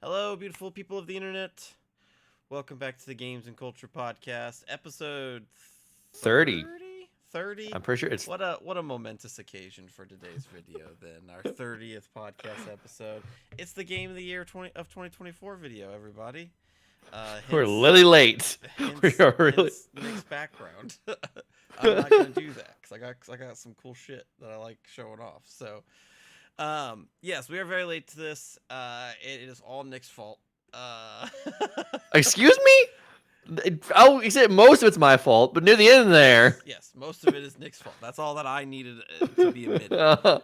Hello, beautiful people of the internet. Welcome back to the Games and Culture Podcast, episode 30. 30? 30? I'm pretty sure it's What a momentous occasion for today's video then. Our 30th podcast episode. It's the Game of the Year 2024 video, everybody. we're Hence really late. We hence are really hence Nick's background. I'm not going to do that cuz I got some cool shit that I like showing off. So, yes, we are very late to this. It is all Nick's fault. Uh, Excuse me? Oh, you said most of it's my fault, but near the end there. yes, most of it is Nick's fault. That's all that I needed to be admitted.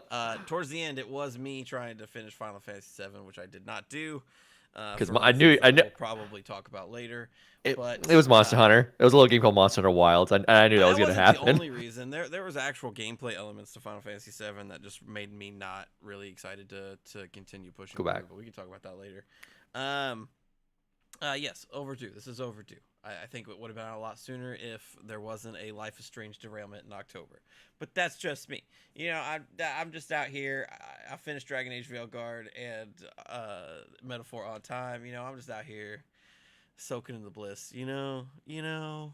Towards the end, it was me trying to finish Final Fantasy VII, which I did not do. Because For I reasons knew that we'll probably talk about later. But it was Monster Hunter. It was a little game called Monster Hunter Wilds. I knew that was going to happen. The only reason there was actual gameplay elements to Final Fantasy VII that just made me not really excited to continue pushing. Go back. But we can talk about that later. Yes, overdue. This is overdue. I think it would have been out a lot sooner if there wasn't a Life is Strange derailment in October. But that's just me. You know, I'm just out here. I finished Dragon Age Veilguard and Metaphor on time. You know, I'm just out here soaking in the bliss. Well, You know.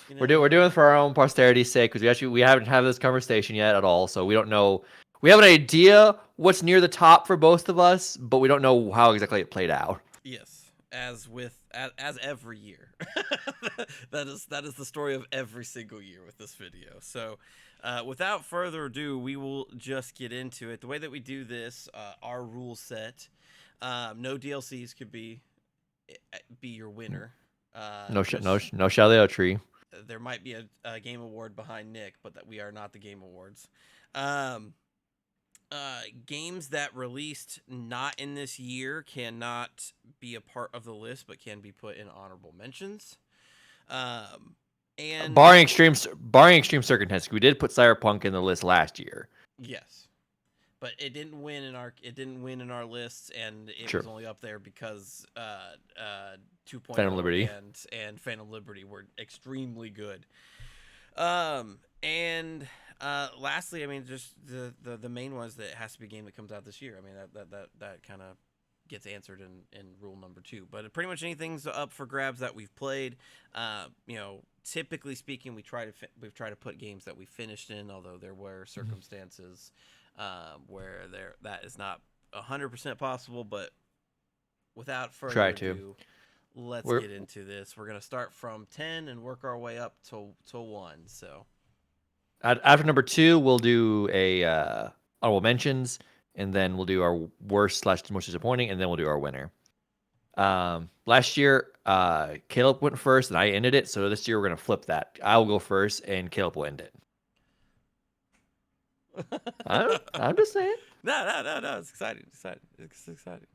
we're doing it for our own posterity's sake because we haven't had this conversation yet at all, so we don't know. We have an idea what's near the top for both of us, but we don't know how exactly it played out. Yes, as every year. that is the story of every single year with this video. So, without further ado, we will just get into it. The way that we do this, our rule set, no DLCs could be your winner. No Shaleo Tree. There might be a game award behind Nick, but that we are not the game awards. Games that released not in this year cannot be a part of the list, but can be put in honorable mentions. And barring extreme circumstances, we did put Cyberpunk in the list last year. Yes, but it didn't win in our lists, and it was only up there because 2.0 Phantom Liberty and Phantom Liberty were extremely good. And lastly, I mean, just the main ones that it has to be a game that comes out this year. I mean, that kind of gets answered in rule number 2. But pretty much anything's up for grabs that we've played. You know, typically speaking, we've tried to put games that we finished in, although there were circumstances where that is not 100% possible. But without further ado, let's get into this. We're gonna start from 10 and work our way up to 1. So. After number 2, we'll do a honorable mentions, and then we'll do our worst / most disappointing, and then we'll do our winner. Last year, Caleb went first, and I ended it. So this year we're gonna flip that. I will go first, and Caleb will end it. I'm just saying. No. It's exciting. It's exciting.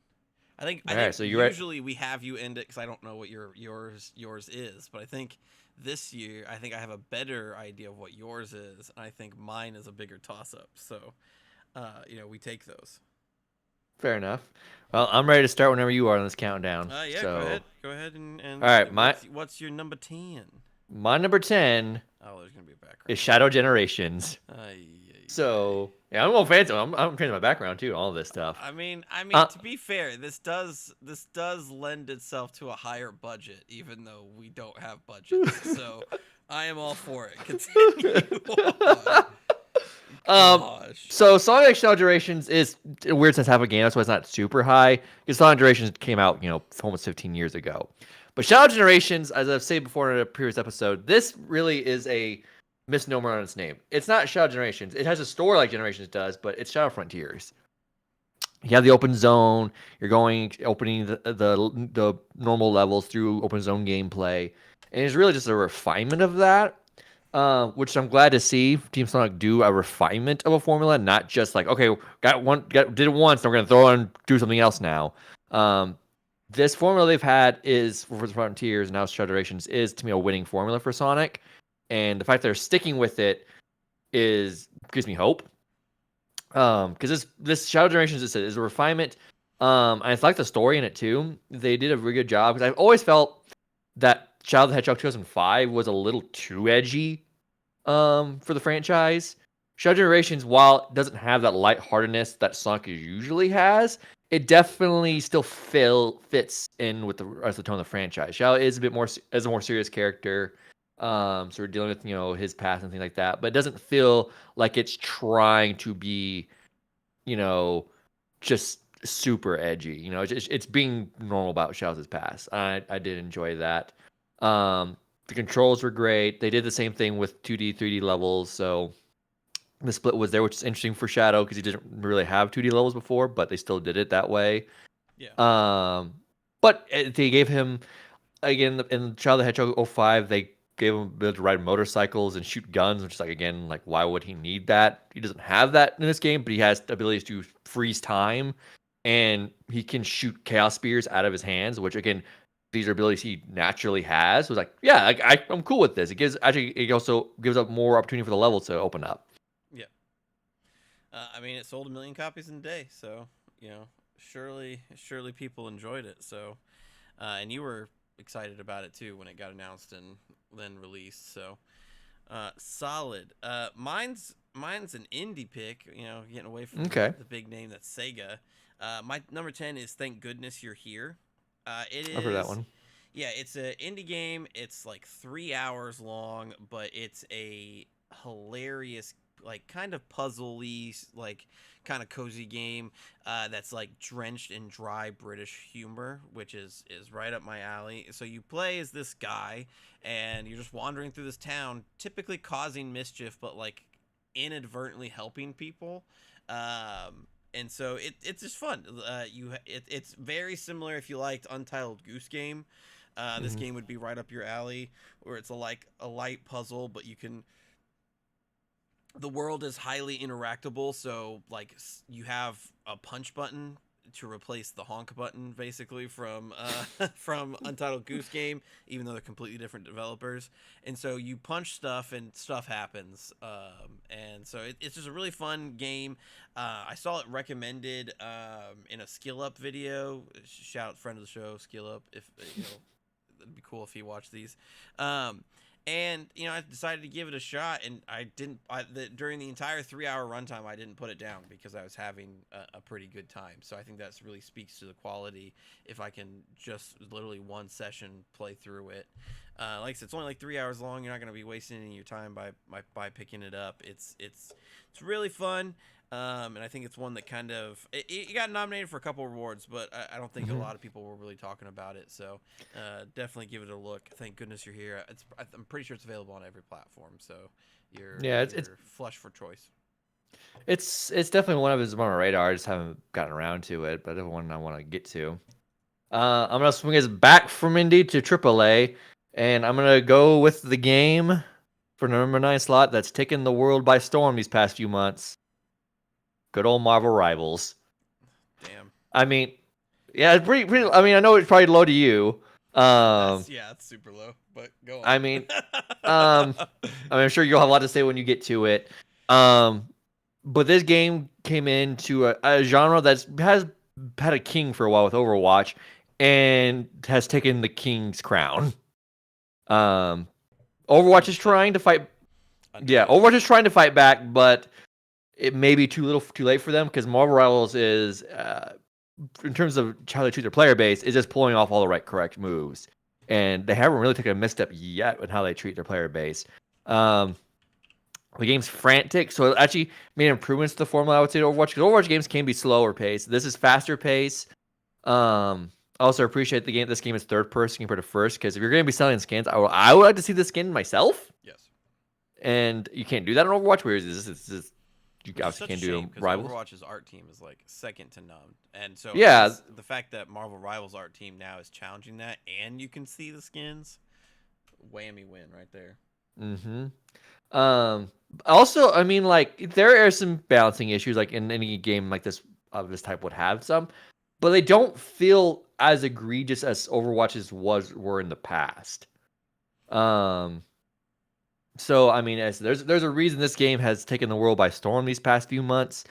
I think so usually we have you end it because I don't know what yours is, but I think this year I have a better idea of what yours is, and I think mine is a bigger toss up. So, we take those. Fair enough. Well, I'm ready to start whenever you are on this countdown. Yeah, so, go ahead and all right. What's your number 10? My number 10. Oh, there's gonna be a background. Is Shadow Generations. So yeah, I'm going fancy. I'm changing my background too. All this stuff. I mean, to be fair, this does lend itself to a higher budget, even though we don't have budgets. So I am all for it. Continue. So Sonic Shadow Generations is weird since half a game. That's why it's not super high. Because Sonic Generations came out, almost 15 years ago. But Shadow Generations, as I've said before in a previous episode, this really is a misnomer on its name. It's not Shadow Generations. It has a story like Generations does, but it's Shadow Frontiers. You have the open zone. You're opening the normal levels through open zone gameplay, and it's really just a refinement of that, which I'm glad to see Team Sonic do a refinement of a formula, not just like, okay, did it once, and we're gonna throw it and do something else now. This formula they've had is for Frontiers and now Shadow Generations is to me a winning formula for Sonic. And the fact they're sticking with it gives me hope. Because this Shadow Generations is a refinement. And I like the story in it too. They did a really good job. Because I've always felt that Shadow the Hedgehog 2005 was a little too edgy for the franchise. Shadow Generations, while it doesn't have that lightheartedness that Sonic usually has, it definitely still fits in with the rest of the tone of the franchise. Shadow is a bit more as a more serious character. So we're dealing with his past and things like that, but it doesn't feel like it's trying to be you know just super edgy. It's being normal about Shadow's past. I did enjoy that. The controls were great. They did the same thing with 2D, 3D levels, so the split was there, which is interesting for Shadow because he didn't really have 2D levels before, but they still did it that way. Yeah. But they gave him again in Shadow the Hedgehog '05. They gave him ability to ride motorcycles and shoot guns, which is like again like why would he need that? He doesn't have that in this game, but he has the abilities to freeze time, and he can shoot chaos spears out of his hands, which again these are abilities he naturally has. So it's like yeah, I'm cool with this. It also gives up more opportunity for the level to open up. Yeah. I mean, it sold 1 million copies in a day, so surely people enjoyed it. So, and you were excited about it too when it got announced and then released. So, solid. Mine's an indie pick. Getting away from Okay, the big name that's Sega. My number 10 is Thank Goodness You're Here. It I've heard that is. one. Yeah, it's an indie game. It's like 3 hours long, but it's a hilarious, like kind of puzzly, like kind of cozy game that's like drenched in dry British humor, which is right up my alley. So you play as this guy, and you're just wandering through this town, typically causing mischief, but like inadvertently helping people. And so it's just fun. It's very similar if you liked Untitled Goose Game. This Hmm. game would be right up your alley, where it's a light puzzle, but the world is highly interactable. So like you have a punch button to replace the honk button, basically from from Untitled Goose Game, even though they're completely different developers. And so you punch stuff and stuff happens. And so it's just a really fun game. I saw it recommended in a Skill Up video. Shout out friend of the show, Skill Up, if it'd be cool if he watched these. Um, and I decided to give it a shot, and I didn't. During the entire 3-hour runtime, I didn't put it down because I was having a pretty good time. So I think that really speaks to the quality. If I can just literally one session play through it, like I said, it's only like 3 hours long. You're not going to be wasting any of your time by picking it up. It's really fun. And I think it's one that kind of it got nominated for a couple awards, but I don't think a Hmm. lot of people were really talking about it. So definitely give it a look. Thank goodness you're here. I'm pretty sure it's available on every platform, so Yeah, you're flush for choice. it's definitely one of his on my radar. I just haven't gotten around to it, but it's one I want to get to. I'm gonna swing us back from indie to AAA, and I'm gonna go with the game for number 9 slot that's taken the world by storm these past few months. Good old Marvel Rivals. Damn. I mean, yeah, it's pretty. I mean, I know it's probably low to you. Um, That's super low, but go I on. mean, um, I'm sure you'll have a lot to say when you get to it. Um, but this game came into a genre that's has had a king for a while with Overwatch, and has taken the king's crown. Um, Overwatch is Undefeated. trying to fight. Yeah, Undefeated. Overwatch is trying to fight back, but it may be too late for them because Marvel Rivals is, in terms of how they treat their player base, is just pulling off all the correct moves, and they haven't really taken a misstep yet with how they treat their player base. Um, the game's frantic, so it actually made improvements to the formula. I would say to Overwatch because Overwatch games can be slower paced. This is faster paced. I also appreciate the game. This game is third person compared to first because if you're going to be selling skins, I would like to see the skin myself, Yes. and you can't do that in Overwatch. Whereas this you Which is obviously such a can't do it shame in because Rivals. Overwatch's art team is like second to none, and so Yeah. the fact that Marvel Rivals art team now is challenging that, and you can see the skins, whammy win right there. Mm-hmm. Also, I mean, like there are some balancing issues, like in any game like this of this type would have some, but they don't feel as egregious as Overwatch's were in the past. Um, so I mean, there's a reason this game has taken the world by storm these past few months.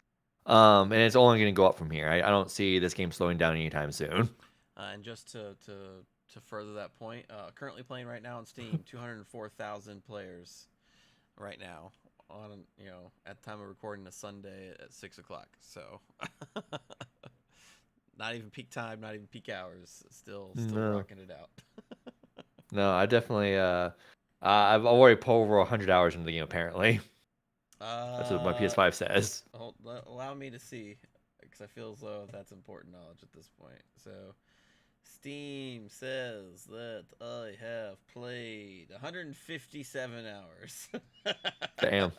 And it's only going to go up from here. I don't see this game slowing down anytime soon. And just to further that point, currently playing right now on Steam, 204,000 players right now on at the time of recording a Sunday at 6 o'clock. So Not even peak time, not even peak hours. Still No, rocking it out. no, I definitely I've already put over 100 hours into the game. Apparently, that's what my Uh, PS5 says. allow me to see, because I feel as though that's important knowledge at this point. So, Steam says that I have played 157 hours. Damn.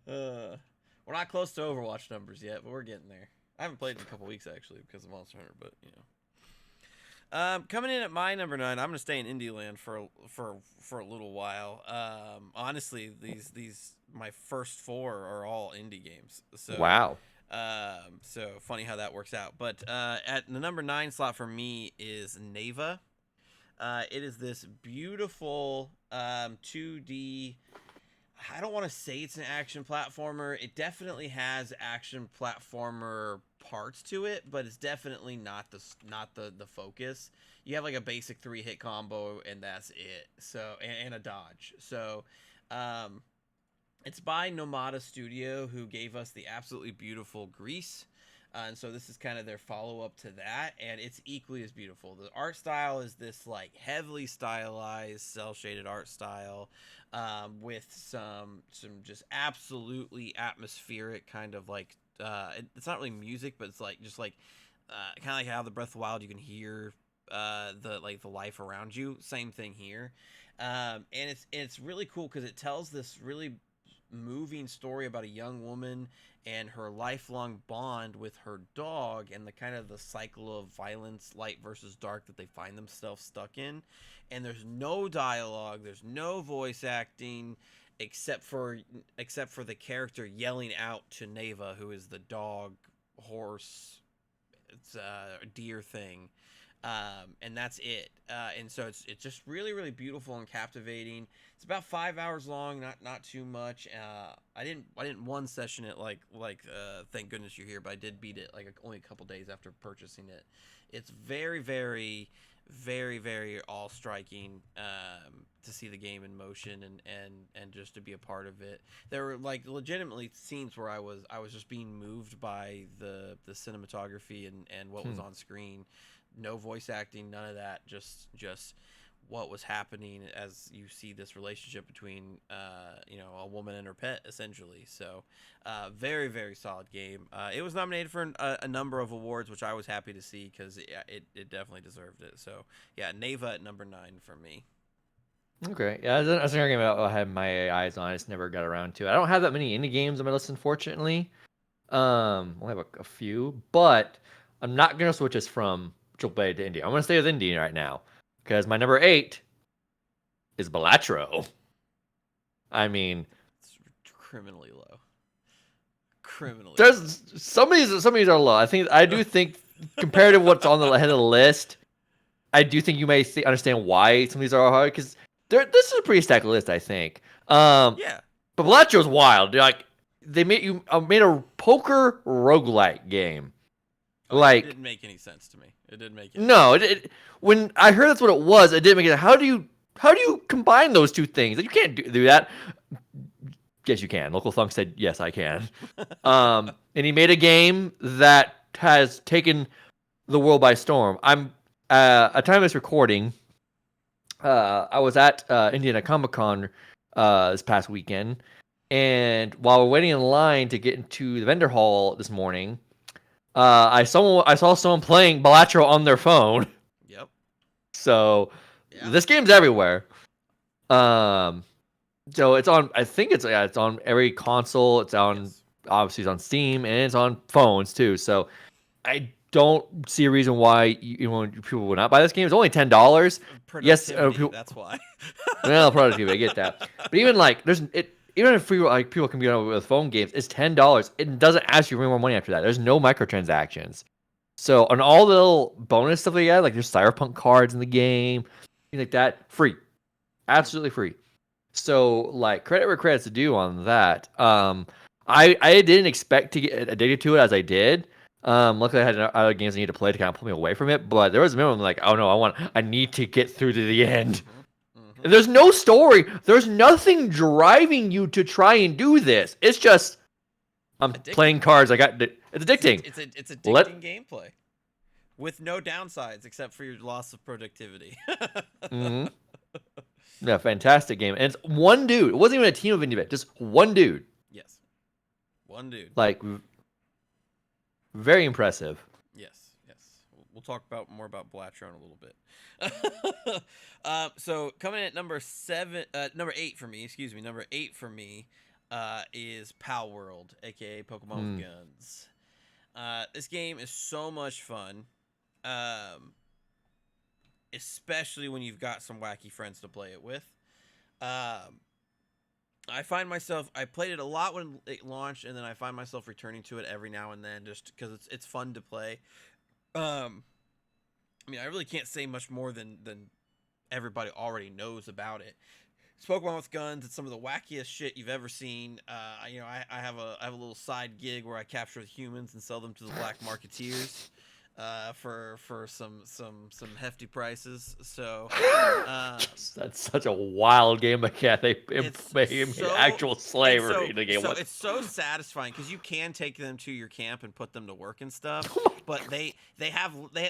We're not close to Overwatch numbers yet, but we're getting there. I haven't played in a couple weeks actually because of Monster Hunter, but you know. Coming in at my number 9, I'm gonna stay in Indie Land for a little while. Honestly, these my first 4 are all indie games, so Wow. so funny how that works out. But at the number 9 slot for me is Neva. It is this beautiful 2D. I don't want to say it's an action platformer. It definitely has action platformer parts to it, but it's definitely not the focus. You have like a basic 3-hit combo and that's it. So and a dodge. So it's by Nomada Studio, who gave us the absolutely beautiful Grease. And so this is kind of their follow-up to that, and it's equally as beautiful. The art style is this like heavily stylized, cel-shaded art style, with some just absolutely atmospheric kind of like it's not really music, but it's like just like kind of like how the Breath of the Wild you can hear the life around you. Same thing here, and it's really cool because it tells this really moving story about a young woman and her lifelong bond with her dog and the kind of the cycle of violence, light versus dark, that they find themselves stuck in. And there's no dialogue, there's no voice acting except for the character yelling out to Neva, who is the dog, horse, it's a deer thing, and that's it. And so it's just really really beautiful and captivating. It's about 5 hours long, not too much. I didn't one session it like thank goodness you're here, but I did beat it like only a couple days after purchasing it. It's very very very very all striking, to see the game in motion and just to be a part of it. There were like legitimately scenes where I was just being moved by the cinematography and what was on screen. No voice acting, none of that, just what was happening as you see this relationship between a woman and her pet essentially. So very very solid game. It was nominated for a number of awards, which I was happy to see because it definitely deserved it. So yeah, Neva at number 9 for me. Okay. Yeah, that's another game I had my eyes on. I just never got around to it. I don't have that many indie games on my list, unfortunately. Only have a few, but I'm not gonna switch us from AAA to indie. I'm gonna stay with indie right now because my number 8 is Balatro. I mean, It's criminally low. Criminally there's some of these are low. I do think compared to what's on the head of the list, I do think you may understand why some of these are hard because this is a pretty stacked list. I think. Yeah. But Balatro's wild. Like they made a poker roguelike game. Oh yeah, it Like didn't make any sense to me. It didn't make no, when I heard that's what it was, it didn't make it. How do you combine those two things? You can't do that. Yes, you can. Local Thunk said yes, I can. And he made a game that has taken the world by storm. I'm at time of this recording. I was at Indiana Comic Con this past weekend, and while we're waiting in line to get into the vendor hall this morning, I saw someone playing Balatro on their phone. Yep. So Yeah. this game's everywhere. So it's on. I think it's on every console. It's on Yes. obviously it's on Steam and it's on phones too. So I don't see a reason why people would not buy this game. It's only $10. Yes, Productivity. That's why. well, productivity. I get that, but even like even if people can be on with phone games, it's $10. It doesn't ask you for any more money after that. There's no microtransactions. So on all the little bonus stuff they add, like there's cyberpunk cards in the game, things like that, free, absolutely free. So like credit where credit's due on that. I didn't expect to get addicted to it as I did. Luckily I had other games I need to play to kind of pull me away from it. But there was a minimum like, oh no, I need to get through to the end. There's no story. There's nothing driving you to try and do this. It's just I'm Addicting. playing cards. It's addicting. It's addicting gameplay. with no downsides except for your loss of productivity. Hmm. Yeah, fantastic game. And it's one dude. It wasn't even a team of indie, just one dude. Yes, one dude. Like, very impressive. Yes, yes. We'll talk about more about Blatcher in a little bit. So coming in at number 8 for me. Excuse me, number 8 for me is Pal World, aka Pokemon with Mm. Guns. This game is so much fun, um, especially when you've got some wacky friends to play it with. Um, I find myself I played it a lot when it launched, and then I find myself returning to it every now and then just because it's fun to play. Um, I mean, I really can't say much more than everybody already knows about it. It's Pokemon with Guns. It's some of the wackiest shit you've ever seen. I have a little side gig where I capture the humans and sell them to the black marketeers, for some hefty prices. So, um, That's such a wild game mechanic. They it's made so actual slavery in the game. it's so satisfying because you can take them to your camp and put them to work and stuff, Oh my but they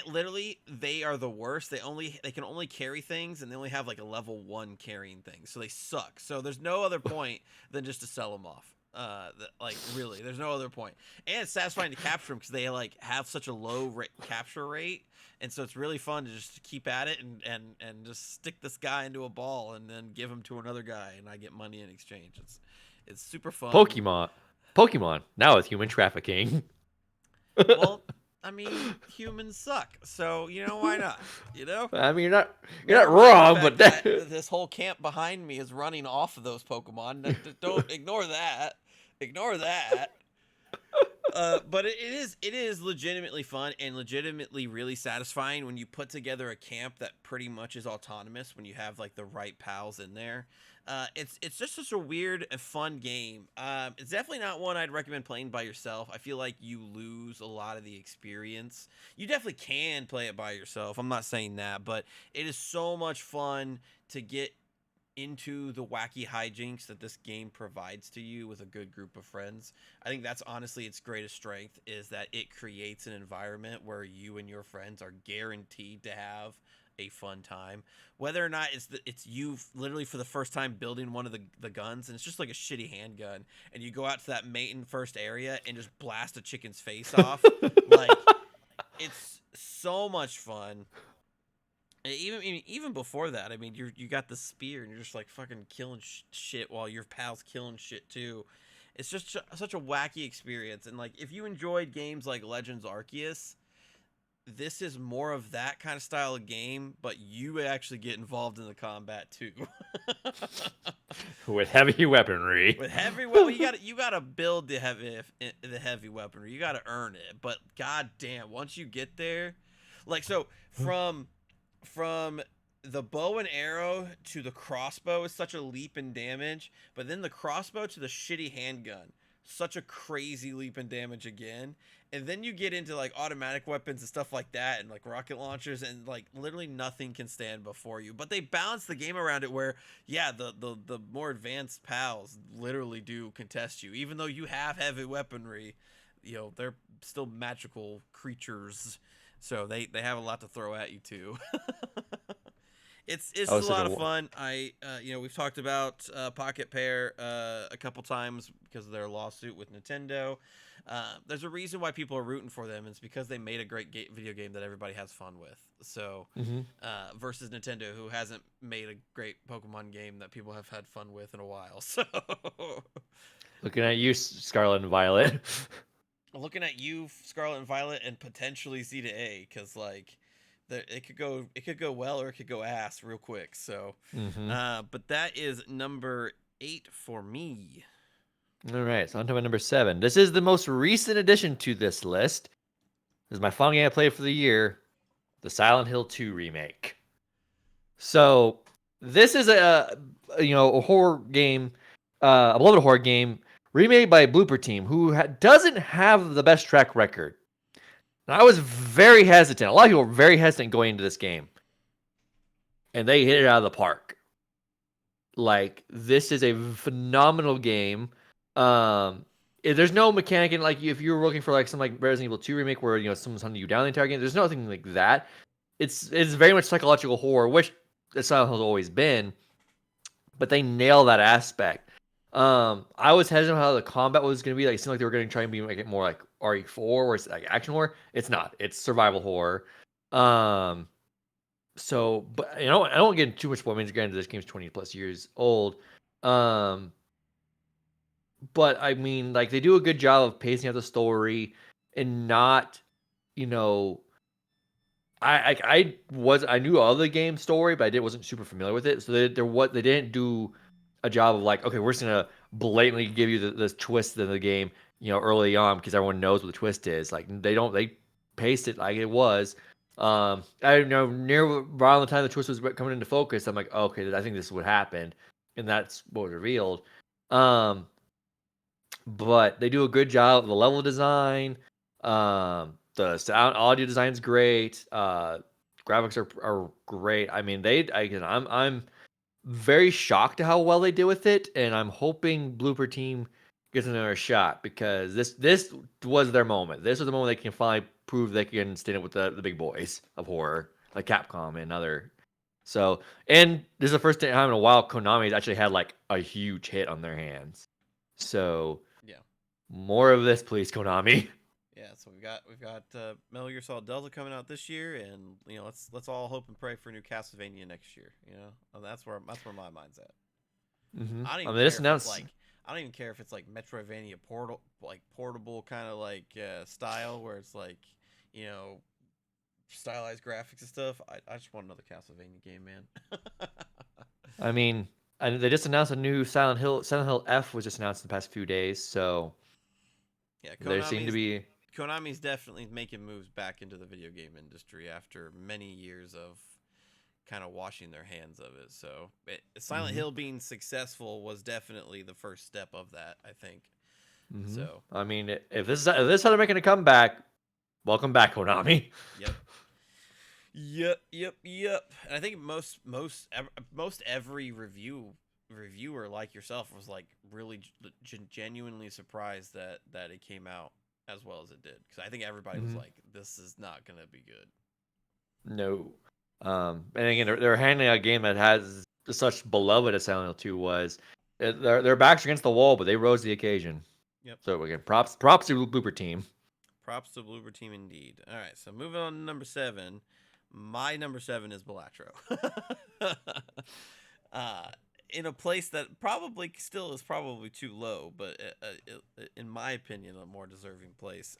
literally they are the worst. They can only carry things, and they only have like a level 1 carrying things, so they suck. So there's no other point than just to sell them off. Like really, there's no other point, and it's satisfying to capture them because they like have such a low capture rate, and so it's really fun to just keep at it and just stick this guy into a ball and then give him to another guy, and I get money in exchange. It's super fun. Pokemon now with human trafficking. Well, I mean, humans suck, so you know why not? You know. I mean, you're Never not mind the wrong, fact but that that this whole camp behind me is running off of those Pokemon. Don't ignore that. Ignore that. But it is legitimately fun and legitimately really satisfying when you put together a camp that pretty much is autonomous when you have like the right pals in there. It's just such a weird and fun game. It's definitely not one I'd recommend playing by yourself. I feel like you lose a lot of the experience. You definitely can play it by yourself. I'm not saying that, but it is so much fun to get into the wacky hijinks that this game provides to you with a good group of friends. I think that's honestly its greatest strength is that it creates an environment where you and your friends are guaranteed to have a fun time. Whether or not it's you literally for the first time building one of the guns and it's just like a shitty handgun and you go out to that main first area and just blast a chicken's face off. Like it's so much fun. Even before that, I mean, you got the spear and you're just like fucking killing shit while your pals killing shit too. It's just such a wacky experience, and like if you enjoyed games like Legends Arceus, this is more of that kind of style of game, but you actually get involved in the combat too. with heavy weaponry. With heavy weapon, you gotta build the heavy weaponry. You gotta earn it, but god damn, once you get there, like so from the bow and arrow to the crossbow is such a leap in damage, but then the crossbow to the shitty handgun, such a crazy leap in damage again. And then you get into like automatic weapons and stuff like that, and like rocket launchers, and like literally nothing can stand before you. But they balance the game around it where, yeah, the more advanced pals literally do contest you, even though you have heavy weaponry. They're still magical creatures, so they have a lot to throw at you too. It's I a was such lot a of fun. We've talked about Pocket Pair a couple times because of their lawsuit with Nintendo. There's a reason why people are rooting for them. It's because they made a great video game that everybody has fun with. So Mhm. versus Nintendo, who hasn't made a great Pokemon game that people have had fun with in a while. So Looking at you, Scarlet and Violet. looking at you, Scarlet and Violet, and potentially C to A, because like it could go well or it could go ass real quick. So, Hmm. but that is number 8 for me. All right, so on to my number 7. This is the most recent addition to this list. This is my final game I played for the year, the Silent Hill 2 remake. So this is a horror game, a beloved horror game remade by Blooper Team, who doesn't have the best track record. And I was very hesitant. A lot of people were very hesitant going into this game, and they hit it out of the park. Like, this is a phenomenal game. Um, there's no mechanic in like if you were looking for like some like Resident Evil 2 remake where someone's hunting you down the entire game. There's nothing like that. It's very much psychological horror, which Silent Hill's always been, but they nail that aspect. I was hesitant how the combat was going to be. Like, it seemed like they were going to try and make it more like RE4, where it's like action horror. It's not. It's survival horror. Um, so, but I don't get into too much more. I mean, granted, this game's 20 plus years old. Um, but I mean, like they do a good job of pacing out the story and not, you know, I knew all the game story, but I wasn't super familiar with it. So they didn't do a job of like, okay, we're just gonna blatantly give you this twist in the game, early on because everyone knows what the twist is. Like they paced it like it was. I know near around the time the twist was coming into focus, I'm like, okay, I think this is what happened, and that's what was revealed. Um, but they do a good job of the level design. The sound audio design's great. Graphics are great. I mean, I'm very shocked at how well they did with it, and I'm hoping Blooper Team gets another shot because this was their moment. This was the moment they can finally prove they can stand up with the big boys of horror, like Capcom and other. So, and this is the first time in a while Konami's actually had like a huge hit on their hands. So, Yeah. more of this, please, Konami. Yeah, so we've got Metal Gear Solid Delta coming out this year, and let's all hope and pray for a new Castlevania next year. That's where my mind's at. I don't I even mean, this care if it's announced. like I don't even care if it's like Metroidvania portable kind of like style where it's like you know stylized graphics and stuff. I just want another Castlevania game, man. I mean, they just announced a new Silent Hill. Silent Hill F was just announced in the past few days, so Yeah, there seem to be. Konami's definitely making moves back into the video game industry after many years of kind of washing their hands of it. So Silent hmm Hill being successful was definitely the first step of that, I think. So I mean, if this is how they're making a comeback, welcome back, Konami. yep, yep. And I think most every reviewer like yourself was like really genuinely surprised that it came out as well as it did because I think everybody was like, this is not gonna be good. No. And again, they're handling a game that has such beloved as Silent Hill 2 was. Their backs against the wall, but they rose to the occasion. Yep. So again, props to Blooper Team. Props to Bloober Team indeed. All right, so moving on to number 7. My number 7 is Balatro. uh, in a place that probably still is probably too low, but in my opinion, a more deserving place.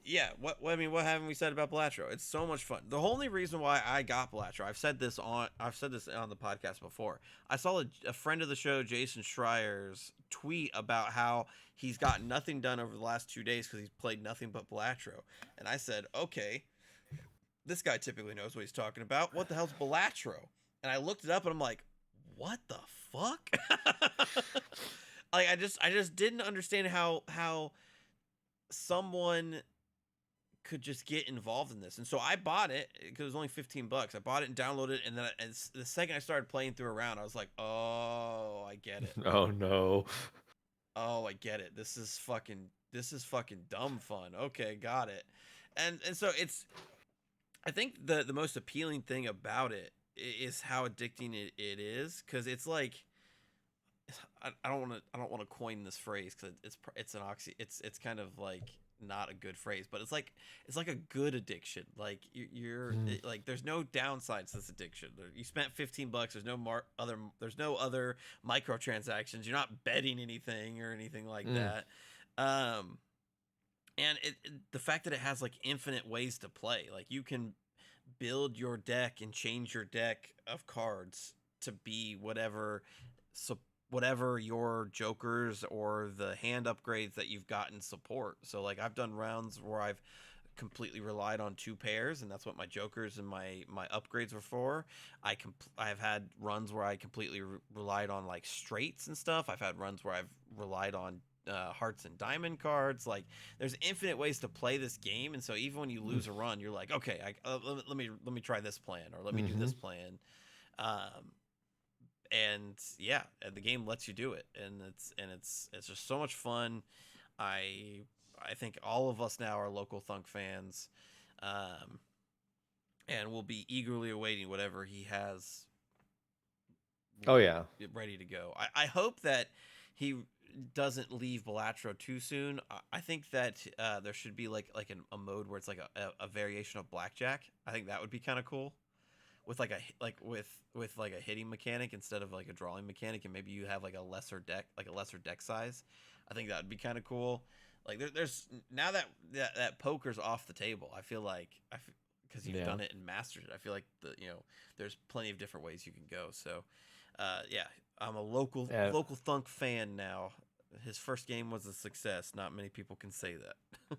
Yeah, what haven't we said about Balatro? It's so much fun. The only reason why I got Balatro, I've said this on the podcast before. I saw a friend of the show, Jason Schreier's tweet about how he's got nothing done over the last 2 days because he's played nothing but Balatro, and I said, okay, this guy typically knows what he's talking about. What the hell's Balatro? And I looked it up, and I'm like, what the fuck? Like I just didn't understand how someone could just get involved in this. And so I bought it because it was only $15. I bought it and downloaded it, and then the second I started playing through around, I was like, "Oh, I get it. Oh no. Oh, I get it. This is fucking dumb fun. Okay, got it." And so I think the most appealing thing about it is how addicting it is cuz it's like I don't want to coin this phrase cuz it's an it's kind of like not a good phrase, but it's like a good addiction. Like like there's no downsides to this addiction. You spent $15. There's no other microtransactions. You're not betting anything or anything like that. Um, and the fact that it has like infinite ways to play, like you can build your deck and change your deck of cards to be whatever your jokers or the hand upgrades that you've gotten support. So like I've done rounds where I've completely relied on 2 pairs, and that's what my jokers and my upgrades were for. I've had runs where I completely relied on like straights and stuff. I've had runs where I've relied on hearts and diamond cards. Like there's infinite ways to play this game, and so even when you lose a run, you're like, okay, let me try this plan or let me do this plan. And yeah, the game lets you do it, and it's just so much fun. I I think all of us now are local Thunk fans, um, and we'll be eagerly awaiting whatever he has Oh yeah. ready to go. I hope that he doesn't leave Balatro too soon. I think that there should be a mode where it's like a variation of blackjack. I think that would be kind of cool with like a hitting mechanic instead of like a drawing mechanic, and maybe you have like a lesser deck size. I think that would be kind of cool. Like there's now that poker's off the table. I feel like because you've Yeah. done it and mastered it. I feel like there's plenty of different ways you can go. So yeah, I'm a Yeah. local Thunk fan now. His first game was a success. Not many people can say that.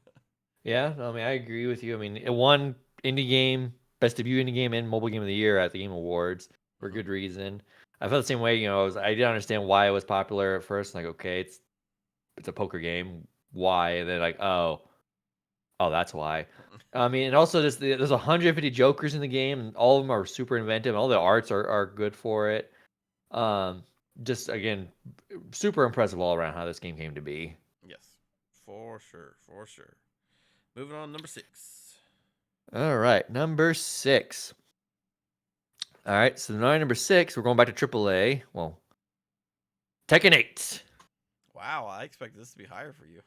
Yeah, no, I mean, I agree with you. I mean, it won indie game, best debut indie game, and mobile game of the year at the Game Awards for Hmm. good reason. I felt the same way. I didn't understand why it was popular at first. Like, okay, it's a poker game. Why? And then like, oh, that's why. I mean, and also there's 150 jokers in the game, and all of them are super inventive. And all the arts are good for it. Um, just again, super impressive all around how this game came to be. Yes, for sure, for sure. Moving on, number 6. All right, number 6. All right, so now number 6, we're going back to AAA. Well, Tekken 8. Wow, I expected this to be higher for you.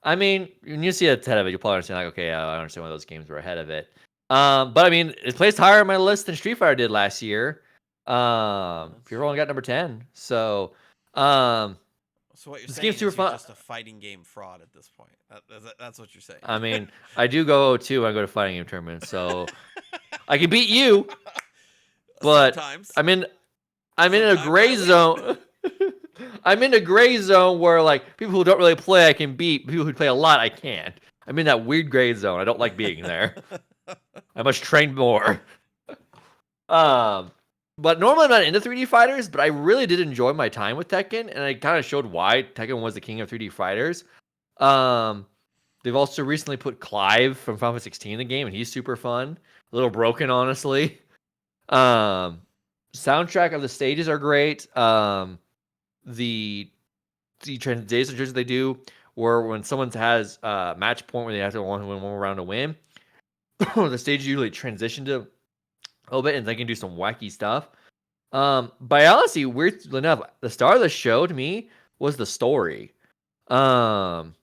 I mean, when you see it ahead of it, you'll probably understand, like, okay, I understand why those games were ahead of it. But I mean, it placed higher on my list than Street Fighter did last year. That's Pure only true. got number 10. So, um, So what you're this game's saying super is you're fun. just a fighting game fraud at this point. That's what you're I saying. mean, I do go 2 when I go to fighting game tournaments, so I can beat you, but Sometimes, I'm in a sometimes I gray win. zone. I'm in a gray zone where like people who don't really play I can beat, people who play a lot I can't. I'm in that weird gray zone. I don't like being there. I must train more. Um, but normally I'm not into 3D fighters, but I really did enjoy my time with Tekken, and I kind of showed why Tekken was the king of 3D fighters. Um, they've also recently put Clive from Final Fantasy 16 in the game, and he's super fun. A little broken, honestly. Um, soundtrack of the stages are great. The transitions they do, where when someone has a match point where they have to win one round to win, the stage usually transition to a little bit, and they can do some wacky stuff. But honestly, weirdly enough, the star of the show to me was the story. Um,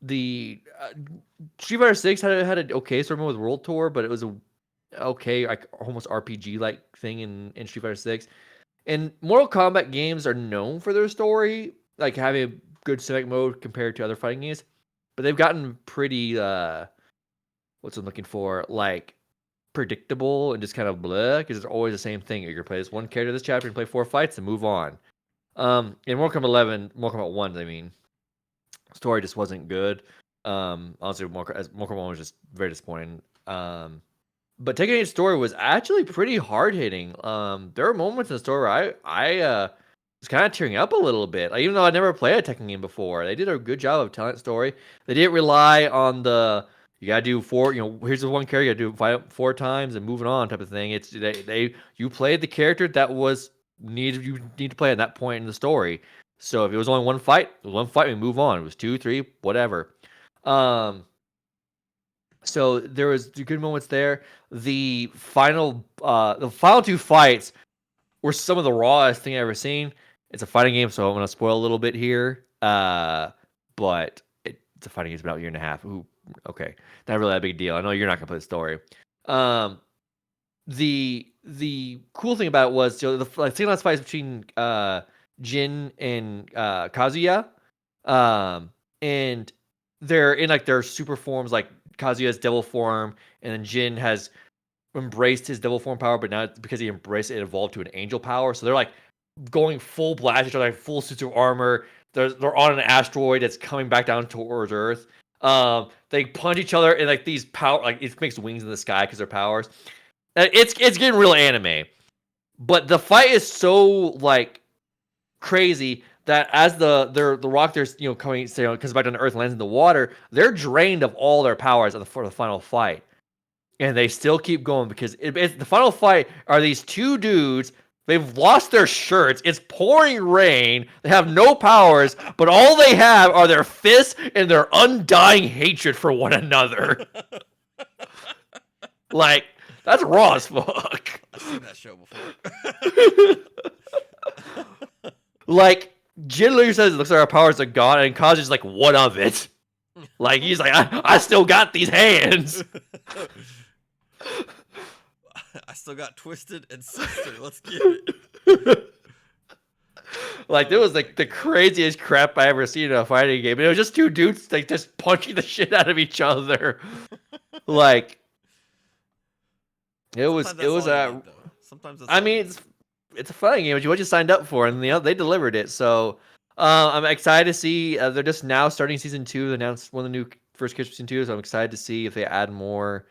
the Street Fighter Six had an okay story with World Tour, but it was a okay like almost RPG like thing in Street Fighter Six. And Mortal Kombat games are known for their story, like having a good cinematic mode compared to other fighting games. But they've gotten pretty what's I'm looking for, like predictable and just kind of blah, because it's always the same thing. You're gonna play this one character this chapter and play 4 fights and move on. In Mortal Kombat 1, I mean, story just wasn't good. Honestly, Mortal Kombat 1 was just very disappointing. But Tekken 8's story was actually pretty hard hitting. There were moments in the story where I was kind of tearing up a little bit. Like, even though I'd never played a Tekken game before, they did a good job of telling the story. They didn't rely on the you gotta do four. Here's the one character you gotta do fight 4 times and moving on type of thing. It's they you played the character that was needed you need to play at that point in the story. So if it was only one fight, it was one fight. We move on. It was 2, 3, whatever. Um, so there was good moments there. The final 2 fights were some of the rawest thing I've ever seen. It's a fighting game, so I'm gonna spoil a little bit here. But it's a fighting game. It's about a year and a half. Ooh, okay, not really that big deal. I know you're not gonna play the story. Um, the cool thing about it was the second last fight is between Jin and Kazuya, um, and they're in like their super forms. Like Kazuya's devil form, and then Jin has embraced his devil form power, but now because he embraced it, it evolved to an angel power. So they're like going full blast each other, like full suits of armor. They're on an asteroid that's coming back down towards Earth. They punch each other and like these power, like it makes wings in the sky because they're powers. It's getting real anime, but the fight is so like crazy that as the rock they're coming comes back down to Earth and lands in the water, they're drained of all their powers for the final fight, and they still keep going because the final fight are these 2 dudes They've lost their shirts. It's pouring rain. They have no powers, but all they have are their fists and their undying hatred for one another. Like, that's raw as fuck. I've seen that show before. Like, Jin literally says it looks like our powers are gone, and Kazu's like, what of it? Like, he's like, I still got these hands. I still got Twisted and Sister. Let's get it. Like, it was like the craziest crap I ever seen in a fighting game. And it was just two dudes like just punching the shit out of each other. Like, it was Sometimes that's all you need, though. Sometimes that's I all you mean, need. it's a fighting game. It's what you signed up for, and they delivered it. So I'm excited to see. They're just now starting season 2. They announced one of the new first characters season 2. So I'm excited to see if they add more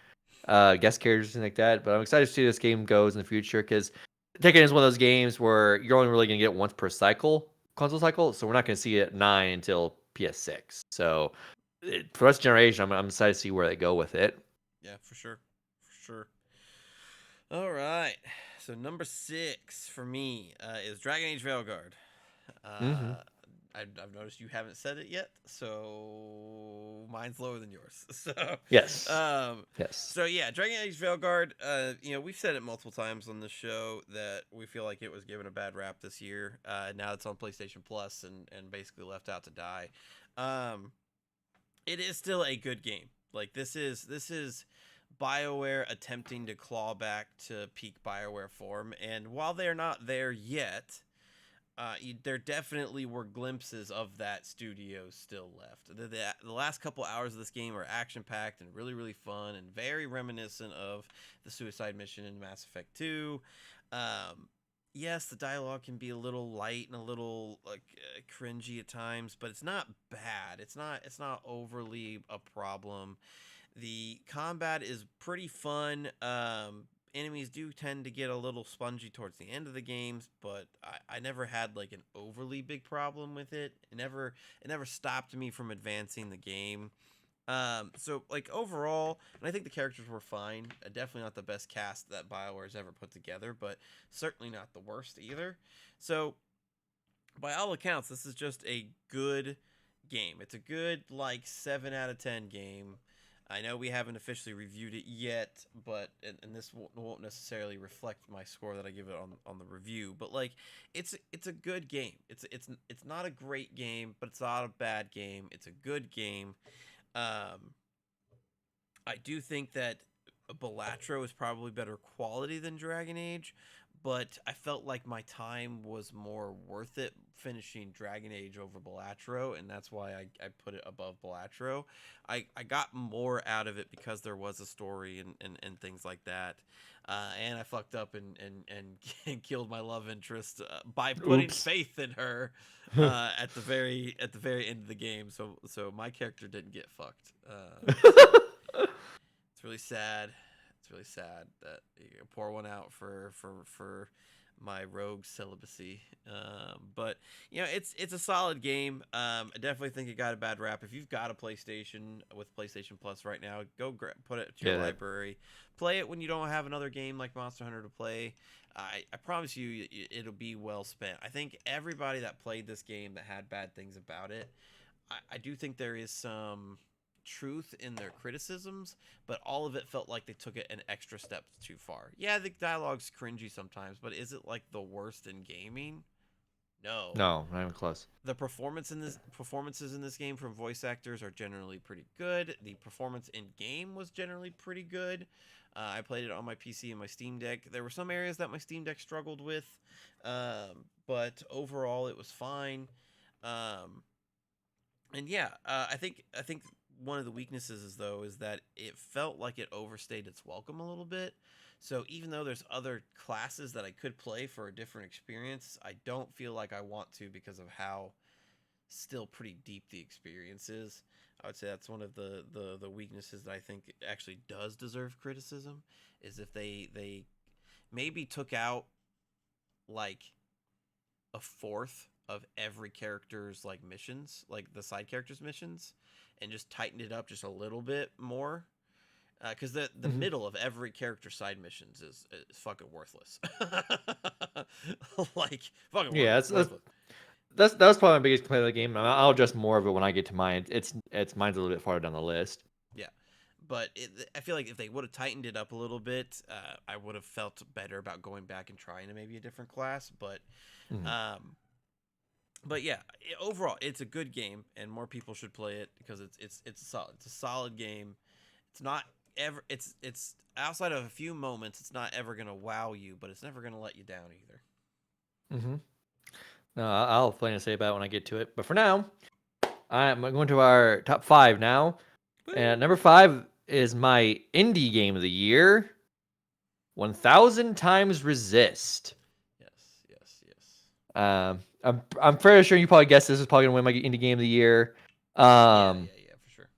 guest characters and like that. But I'm excited to see how this game goes in the future because Tekken is one of those games where you're only really gonna get it once per console cycle. So we're not gonna see it 9 until PS6. So for this generation, I'm excited to see where they go with it. Yeah, for sure. For sure. All right. So number 6 for me is Dragon Age Veilguard. Mm-hmm. I've noticed you haven't said it yet, so mine's lower than yours. So Yes. Yes. So yeah, Dragon Age Veilguard. We've said it multiple times on the show that we feel like it was given a bad rap this year. Now it's on PlayStation Plus and basically left out to die. It is still a good game. Like this is BioWare attempting to claw back to peak BioWare form, and while they're not there yet. There definitely were glimpses of that studio still left. The last couple hours of this game are action-packed and really, really fun and very reminiscent of the suicide mission in Mass Effect 2. Yes, the dialogue can be a little light and a little cringy at times, but it's not bad. It's not overly a problem. The combat is pretty fun. Enemies do tend to get a little spongy towards the end of the games, but I never had like an overly big problem with it. It never stopped me from advancing the game. So like overall, and I think the characters were fine. Definitely not the best cast that BioWare's ever put together, but certainly not the worst either. So by all accounts, this is just a good game. It's a good like 7 out of 10 game. I know we haven't officially reviewed it yet, but and this won't necessarily reflect my score that I give it on the review. But like, it's a good game. It's not a great game, but it's not a bad game. It's a good game. I do think that Balatro is probably better quality than Dragon Age, but I felt like my time was more worth it finishing Dragon Age over Balatro, and that's why I put it above Balatro. I got more out of it because there was a story and things like that. And I fucked up and killed my love interest by putting Oops. faith in her at the very end of the game. So my character didn't get fucked. It's really sad. It's really sad that you pour one out for my rogue celibacy. But it's a solid game. I definitely think it got a bad rap. If you've got a PlayStation with PlayStation Plus right now, go put it to your library. Play it when you don't have another game like Monster Hunter to play. I promise you, it'll be well spent. I think everybody that played this game that had bad things about it, I do think there is some truth in their criticisms, but all of it felt like they took it an extra step too far. Yeah, the dialogue's cringy sometimes, but is it like the worst in gaming? No. No, not even close. The performances in this game from voice actors are generally pretty good. The performance in game was generally pretty good. I played it on my PC and my Steam Deck. There were some areas that my Steam Deck struggled with, but overall it was fine. And yeah, I think one of the weaknesses is that it felt like it overstayed its welcome a little bit. So even though there's other classes that I could play for a different experience, I don't feel like I want to because of how still pretty deep the experience is. I would say that's one of the weaknesses that I think actually does deserve criticism, is if they maybe took out like a fourth of every character's like missions, like the side characters' missions, and just tightened it up just a little bit more. because the Mhm. middle of every character side missions is fucking worthless. Like fucking Yeah, worthless. that was probably my biggest complaint of the game. I'll adjust more of it when I get to mine. It's mine's a little bit farther down the list. Yeah, but I feel like if they would have tightened it up a little bit, I would have felt better about going back and trying to maybe a different class. Mhm. Um, but yeah, overall, it's a good game, and more people should play it because it's a solid game. It's not ever it's outside of a few moments, it's not ever gonna wow you, but it's never gonna let you down either. Mhm. No, I'll have plenty to say about it when I get to it. But for now, I'm going to our top 5 now. And Woo! number 5 is my indie game of the year, 1000 Times Resist. Yes, yes, yes. I'm fairly sure you probably guessed this is probably gonna win my indie game of the year. Yeah, Um, yeah, yeah, for sure.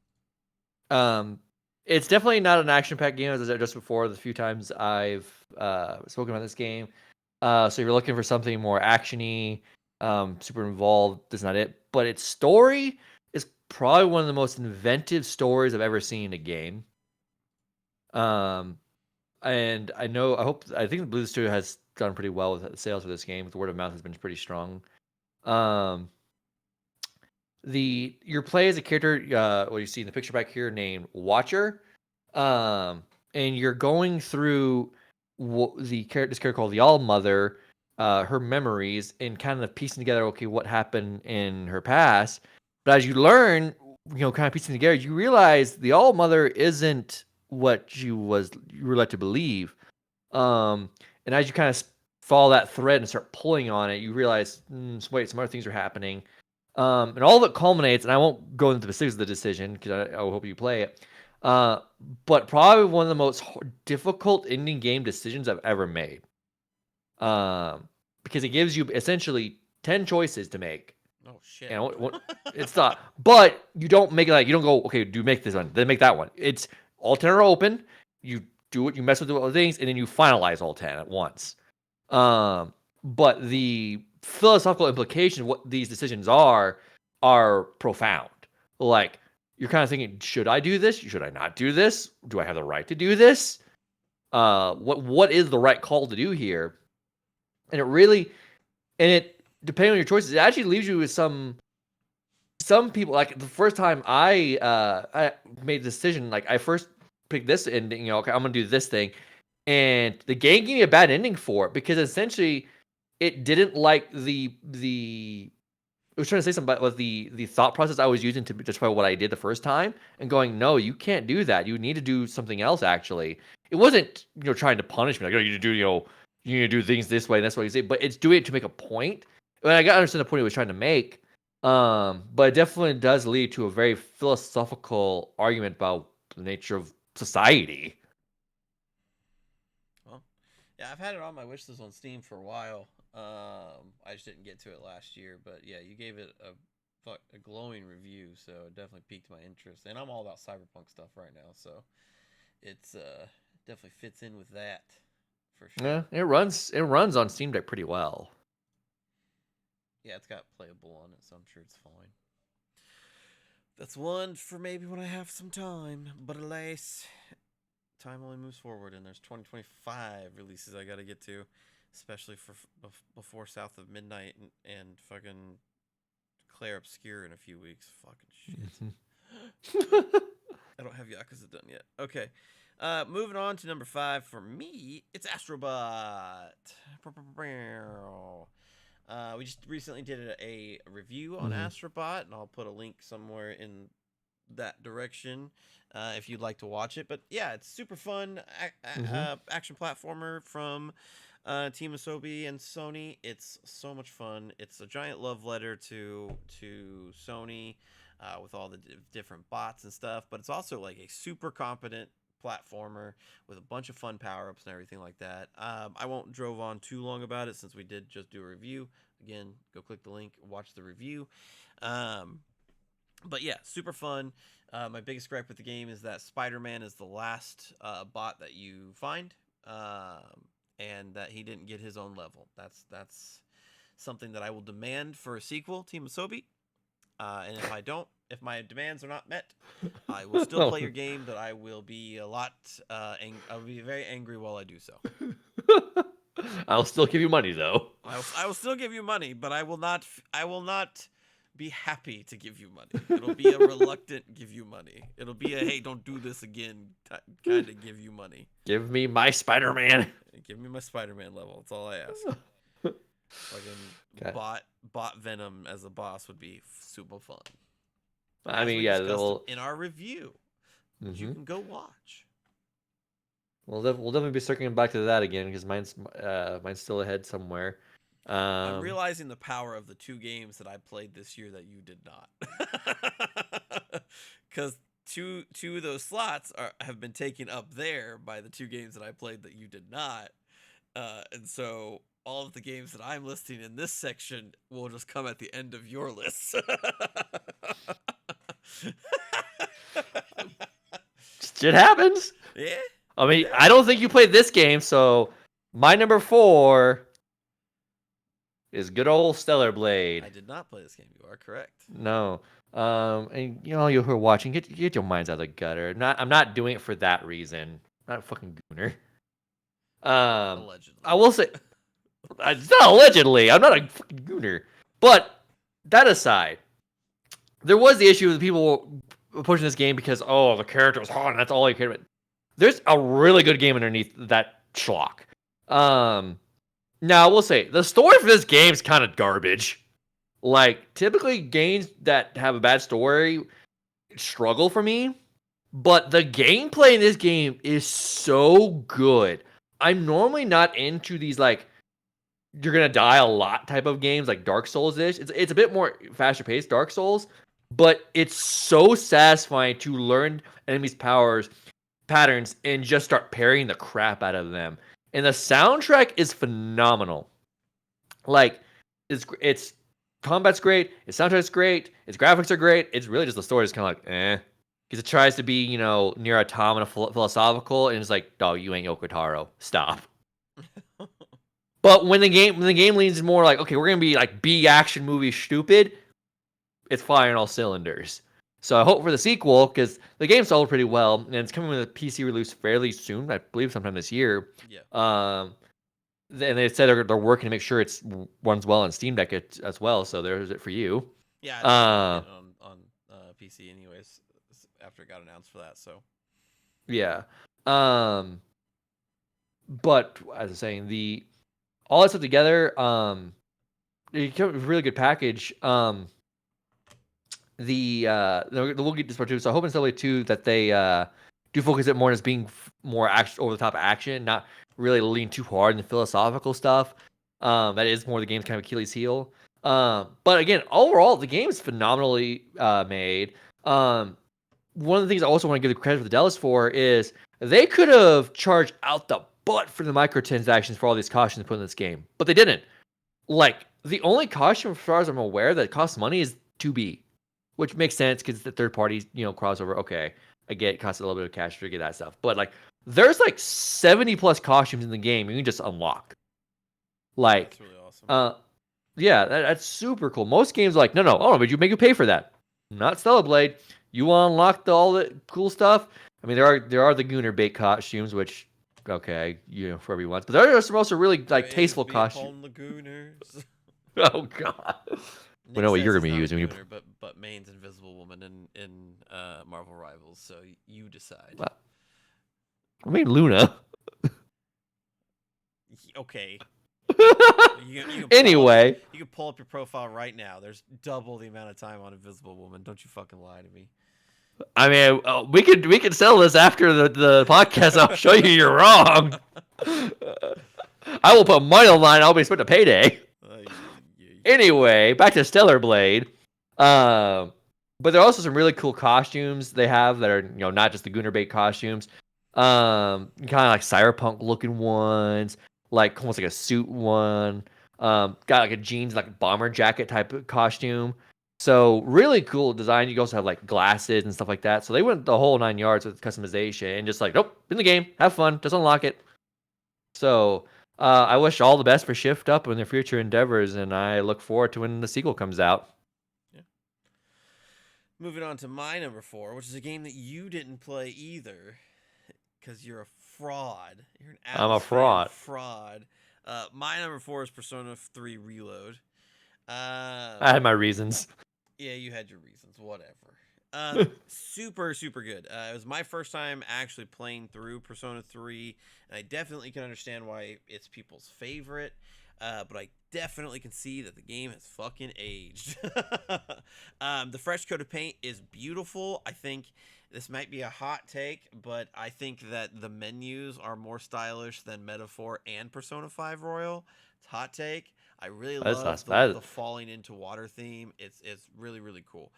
um, it's definitely not an action-packed game, as I said just before. The few times I've spoken about this game, so if you're looking for something more actiony, super involved, that's not it. But its story is probably one of the most inventive stories I've ever seen in a game. Um, and I think the Blue Studio has done pretty well with the sales of this game. The word of mouth has been pretty strong. Um, your play as a character, what you see in the picture back here, named Watcher, um, and you're going through this character called the All Mother, her memories, and kind of piecing together, okay, what happened in her past. But as you learn, kind of piecing together, you realize the All Mother isn't what you were led to believe. Um, and as you kind of follow that thread and start pulling on it, you realize, wait, some other things are happening. And all of it culminates, and I won't go into the specifics of the decision because I hope you play it. Uh, but probably one of the most difficult ending game decisions I've ever made. Because it gives you essentially 10 choices to make. Oh shit. And it's not, but you don't make it like, you don't go, okay, do make this one, then make that one. It's all 10 are open. You do it, you mess with the other things, and then you finalize all 10 at once. But the philosophical implications of what these decisions are profound. Like, you're kind of thinking, should I do this? Should I not do this? Do I have the right to do this? What is the right call to do here? And depending on your choices, it actually leaves you with some people. Like the first time I made the decision, like I first picked this ending, okay, I'm gonna do this thing. And the game gave me a bad ending for it because essentially it didn't like the it was trying to say something about the thought process I was using to justify what I did the first time, and going, no, you can't do that. You need to do something else. Actually, it wasn't trying to punish me like, oh, you need to do you need to do things this way and that's what you say, but it's doing it to make a point. And I got to understand the point he was trying to make. But it definitely does lead to a very philosophical argument about the nature of society. Well, yeah, I've had it on my wish list on Steam for a while. I just didn't get to it last year, but yeah, you gave it a glowing review, so it definitely piqued my interest. And I'm all about cyberpunk stuff right now, so it's definitely fits in with that for Yeah, sure. it runs on Steam Deck pretty well. Yeah, it's got playable on it, so I'm sure it's fine. That's one for maybe when I have some time, but alas, time only moves forward, and there's 2025 releases I got to get to, especially for before South of Midnight and fucking Claire Obscure in a few weeks. Fucking shit. I don't have Yakuza done yet. Okay. Moving on to number 5 for me, it's Astrobot. We just recently did a review on Mhm. Astrobot, and I'll put a link somewhere in that direction if you'd like to watch it. But yeah, it's super fun Mhm. action platformer from Team Asobi and Sony. It's so much fun. It's a giant love letter to Sony with all the different bots and stuff. But it's also like a super competent platformer with a bunch of fun power ups and everything like that. I won't drove on too long about it since we did just do a review. Again, go click the link, watch the review. Um, but yeah, super fun. My biggest gripe with the game is that Spider-Man is the last bot that you find, and that he didn't get his own level. That's something that I will demand for a sequel, Team Asobi. And if I don't, if my demands are not met, I will still play your game. But I will be a lot. I will be very angry while I do so. I'll still give you money though. I will still give you money, but I will not. I will not be happy to give you money. It'll be a reluctant give you money. It'll be a hey, don't do this again kind of give you money. Give me my Spider-Man. Give me my Spider-Man level. That's all I ask. Fucking Okay. bot Venom as a boss would be super fun. I mean, yeah, in our review, which you can go watch. We'll definitely be circling back to that again because mine's still ahead somewhere. I'm realizing the power of the 2 games that I played this year that you did not, because two of those slots have been taken up there by the 2 games that I played that you did not, and so all of the games that I'm listing in this section will just come at the end of your list. Shit happens. Yeah. I mean, I don't think you played this game, so my number 4 is good old Stellar Blade. I did not play this game. You are correct. No. And you know, you who are watching, get your minds out of the gutter. I'm not doing it for that reason. I'm not a fucking gooner. Allegedly. I will say, it's not allegedly. I'm not a fucking gooner. But that aside, there was the issue with people pushing this game because the character was hot and that's all I cared about. There's a really good game underneath that schlock. Now I will say the story for this game is kind of garbage. Like typically games that have a bad story struggle for me, but the gameplay in this game is so good. I'm normally not into these like you're gonna die a lot type of games like Dark Souls ish. It's a bit more faster paced Dark Souls, but it's so satisfying to learn enemies' patterns and just start parrying the crap out of them. And the soundtrack is phenomenal. Like it's combat's great, its soundtrack's great, its graphics are great. It's really just the story is kind of like because it tries to be near automata philosophical, and it's like, dog, you ain't Yoko Taro. Stop. But when the game leans more like, okay, we're gonna be like B action movie stupid, it's firing all cylinders. So I hope for the sequel because the game sold pretty well, and it's coming with a PC release fairly soon. I believe sometime this year. Yeah. And they said they're working to make sure it runs well on Steam Deck as well. So there's it for you. Yeah, I just on PC anyways after it got announced for that. So yeah. But as I was saying, all that stuff together, it came with a really good package. We'll get this part too. So I hope in Stellar 2 that they do focus it more as being more over the top action, not really lean too hard in the philosophical stuff. That is more the game's kind of Achilles heel. But again, overall, the game is phenomenally made. One of the things I also want to give the credit for the Delos for is they could have charged out the butt for the microtransactions for all these costumes put in this game, but they didn't. Like the only costume, as far as I'm aware, that costs money is 2B, which makes sense because it's the third party, crossover. Okay, I get it costs a little bit of cash to get that stuff, but like there's like 70 plus costumes in the game you can just unlock. Like, that's really awesome. Yeah, that's super cool. Most games are like, no, but you make you pay for that. Not Stellar Blade. You unlock all the cool stuff. I mean, there are the Gooner bait costumes, which okay, for everyone. But there are some also really like tasteful costumes. The Gooners. Oh God. We know what you're gonna be using. Gooner, but Maine's Invisible Woman in Marvel Rivals. So you decide. Well, I mean Luna. Okay. Anyway, you can pull up your profile right now. There's double the amount of time on Invisible Woman. Don't you fucking lie to me. I mean, we could sell this after the podcast. I'll show you you're wrong. I will put money on the line. I'll be spent a payday. Anyway, back to Stellar Blade. But there are also some really cool costumes they have that are not just the Gooner bait costumes. Kind of like cyberpunk looking ones, like almost like a suit one. Got like a jeans like bomber jacket type of costume. So really cool design. You also have like glasses and stuff like that. So they went the whole 9 yards with customization and just like, nope, in the game, have fun, just unlock it. So I wish all the best for Shift Up in their future endeavors, and I look forward to when the sequel comes out. Yeah. Moving on to my number 4, which is a game that you didn't play either, because you're a fraud. You're an I'm a Atlas fan fraud. fraud. My number 4 is Persona 3 Reload. I Um, had my reasons. yeah, you had your reasons. Whatever. Super, super good. It was my first time actually playing through Persona 3, and I definitely can understand why it's people's favorite. But I definitely can see that the game has fucking aged. The fresh coat of paint is beautiful. I think this might be a hot take, but I think that the menus are more stylish than Metaphor and Persona 5 Royal. It's a hot take. I really That's love not bad. the falling into water theme. It's really really cool.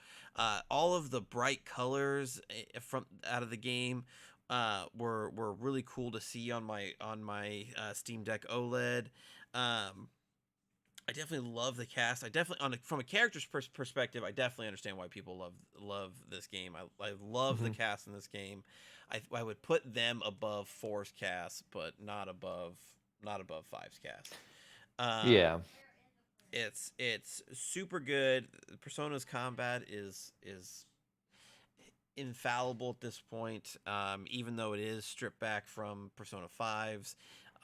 All of the bright colors from out of the game were really cool to see on my Steam Deck OLED. Um, I definitely love the cast. I definitely from a character's perspective, I definitely understand why people love this game. I love the Mhm. cast in this game. I would put them above 4's cast, but not above 5's cast. Yeah. Um, it's super good. Persona's combat is infallible at this point. Even though it is stripped back from Persona 5's,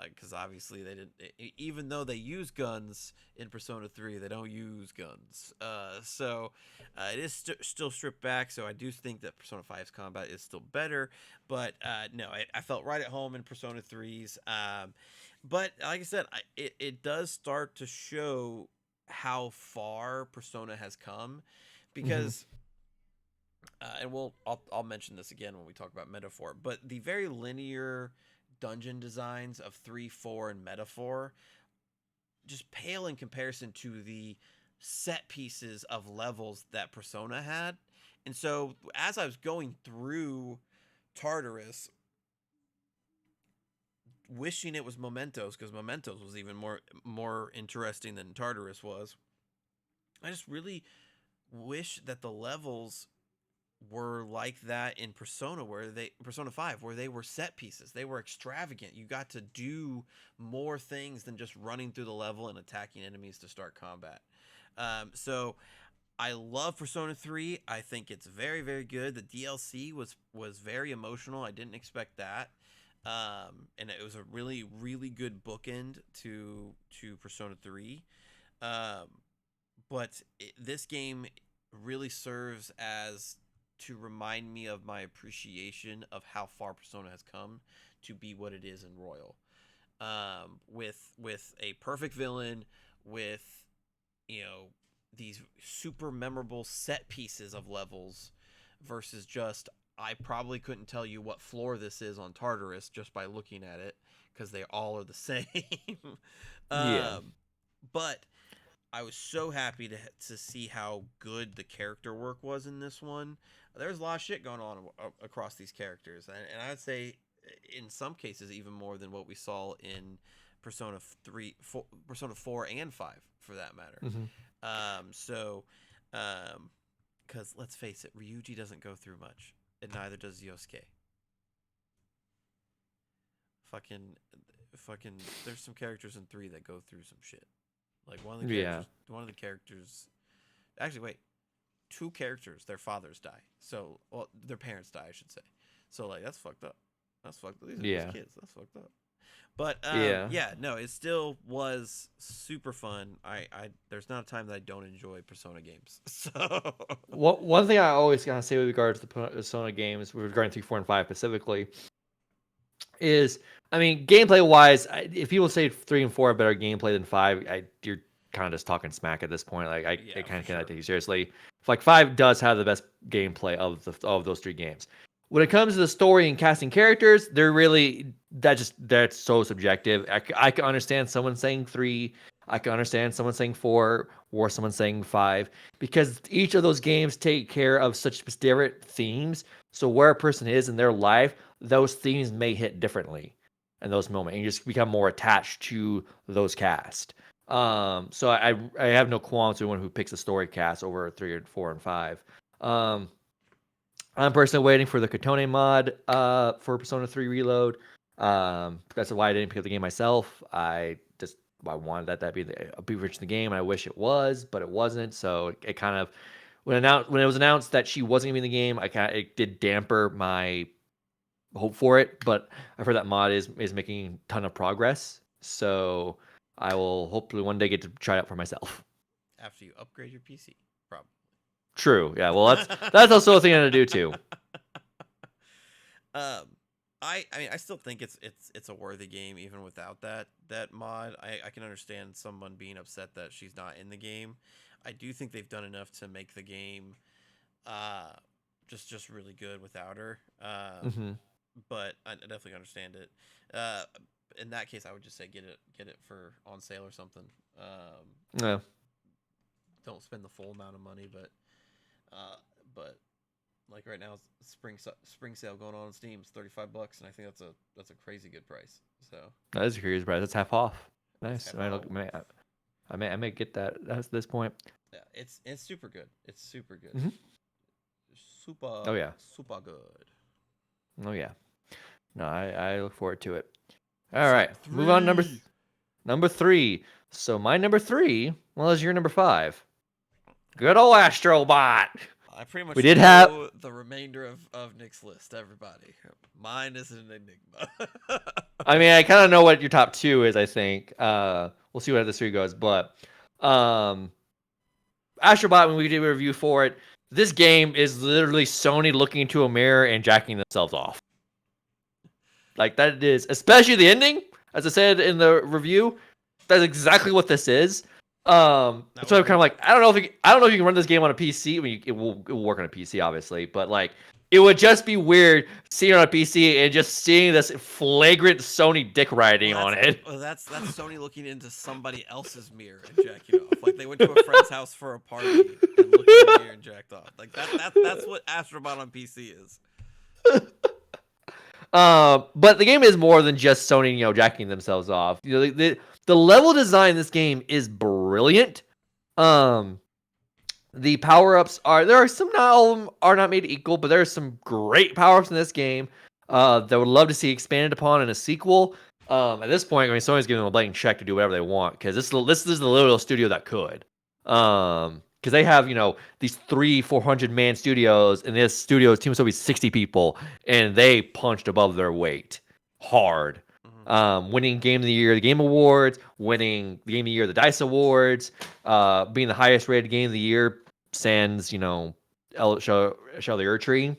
because obviously they didn't. Even though they use guns in Persona 3, they don't use guns. So it is still stripped back. So I do think that Persona 5's combat is still better. But no, I felt right at home in Persona 3's. But like I said, it does start to show how far Persona has come, Hmm. because and I'll mention this again when we talk about Metaphor, but the very linear dungeon designs of 3, 4, and Metaphor just pale in comparison to the set pieces of levels that Persona had. And so as I was going through Tartarus, wishing it was Mementos, because Mementos was even more interesting than Tartarus was. I just really wish that the levels were like that in Persona 5, where they were set pieces. They were extravagant. You got to do more things than just running through the level and attacking enemies to start combat. So I love Persona 3. I think it's very very good. The DLC was very emotional. I didn't expect that. And it was a really really good bookend to Persona 3. Um, but this game really serves as to remind me of my appreciation of how far Persona has come to be what it is in Royal. With a perfect villain, with you know these super memorable set pieces of levels, versus just I probably couldn't tell you what floor this is on Tartarus just by looking at it, because they all are the same. Yeah. um, but I was so happy to see how good the character work was in this one. There's a lot of shit going on across these characters, and I'd say in some cases even more than what we saw in Persona 4 and 5 for that matter. Hmm. So, because let's face it, Ryuji doesn't go through much, and neither does Yosuke. Fucking, fucking. There's some characters in 3 that go through some shit. Like Yeah. one of the characters. Actually, wait, two characters, their fathers die. So, well, their parents die, I should say. So, like, that's fucked up. That's fucked up. These are just Yeah. kids. That's fucked up. But Yeah. yeah, no, it still was super fun. I there's not a time that I don't enjoy Persona games. So One thing I always gotta say with regards to the Persona games, with regarding 3, 4, and 5 specifically, is, I mean, gameplay wise, if people say 3 and 4 are better gameplay than 5, you're kind of just talking smack at this point. Like, I yeah, kind for of cannot sure. take you seriously. Like, 5 does have the best gameplay of those 3 games. When it comes to the story and casting characters, they're really that's so subjective. I can understand someone saying 3. I can understand someone saying 4, or someone saying 5, because each of those games take care of such different themes. So where a person is in their life, those themes may hit differently in those moments, and you just become more attached to those cast. So I have no qualms with anyone who picks a story cast over 3 and 4 and 5. Um, I'm personally waiting for the Katone mod for Persona 3 Reload. That's why I didn't pick up the game myself. I wanted that to be be rich in the game. I wish it was, but it wasn't. So it kind of when it was announced that she wasn't gonna be in the game, it did damper my hope for it. But I've heard that mod is making a ton of progress, so I will hopefully one day get to try it out for myself. After you upgrade your PC, probably. True. Yeah. Well, that's also a thing I'm gonna do too. Um, I mean I still think it's a worthy game even without that mod. I can understand someone being upset that she's not in the game. I do think they've done enough to make the game uh just really good without her. Hmm. But I definitely understand it. Uh, in that case, I would just say get it for on sale or something. Yeah. Don't spend the full amount of money, uh, but like right now, spring sale going on Steam is $35, and I think that's a crazy good price. So That is a curious price. That's half off. it's Nice. half off. I may get that at this point. Yeah, it's super good. It's super good. Hmm. Super Oh yeah. super good. Oh yeah. No, I look forward to it. All So right, move on. three. Number three. So my number three, well, is your number five. Good old Astrobot. I pretty We much did have. know the remainder of Nick's list. Everybody, mine is an enigma. I mean, I kind of know what your top two is. I think. We'll see how this three goes, but Astrobot, when we did a review for it, this game is literally Sony looking into a mirror and jacking themselves off. Like that it is, especially the ending. As I said in the review, that's exactly what this is. That So was I'm kind me. of like, I don't know if you can run this game on a PC. I mean, it will work on a PC, obviously, but like, it would just be weird seeing it on a PC and just seeing this flagrant Sony dick writing on it. That's Sony looking into somebody else's mirror and jacking off. Like they went to a friend's house for a party and looked in the mirror and jacked off. Like that's what Astrobot on PC is. But the game is more than just Sony, jacking themselves off. The level design in this game is brilliant. Um, the power ups there are some, not all of them are not made equal, but there are some great power ups in this game. That would love to see expanded upon in a sequel. At this point, I mean, Sony's giving them a blank check to do whatever they want because this is the little studio that could. Because they have these 400 man studios, and this studio team will be 60 people, and they punched above their weight hard. Mm-hmm. Winning Game of the Year, the Game Awards, winning the Game of the Year, the Dice Awards, being the highest rated Game of the Year, sans Shell the Earth Tree.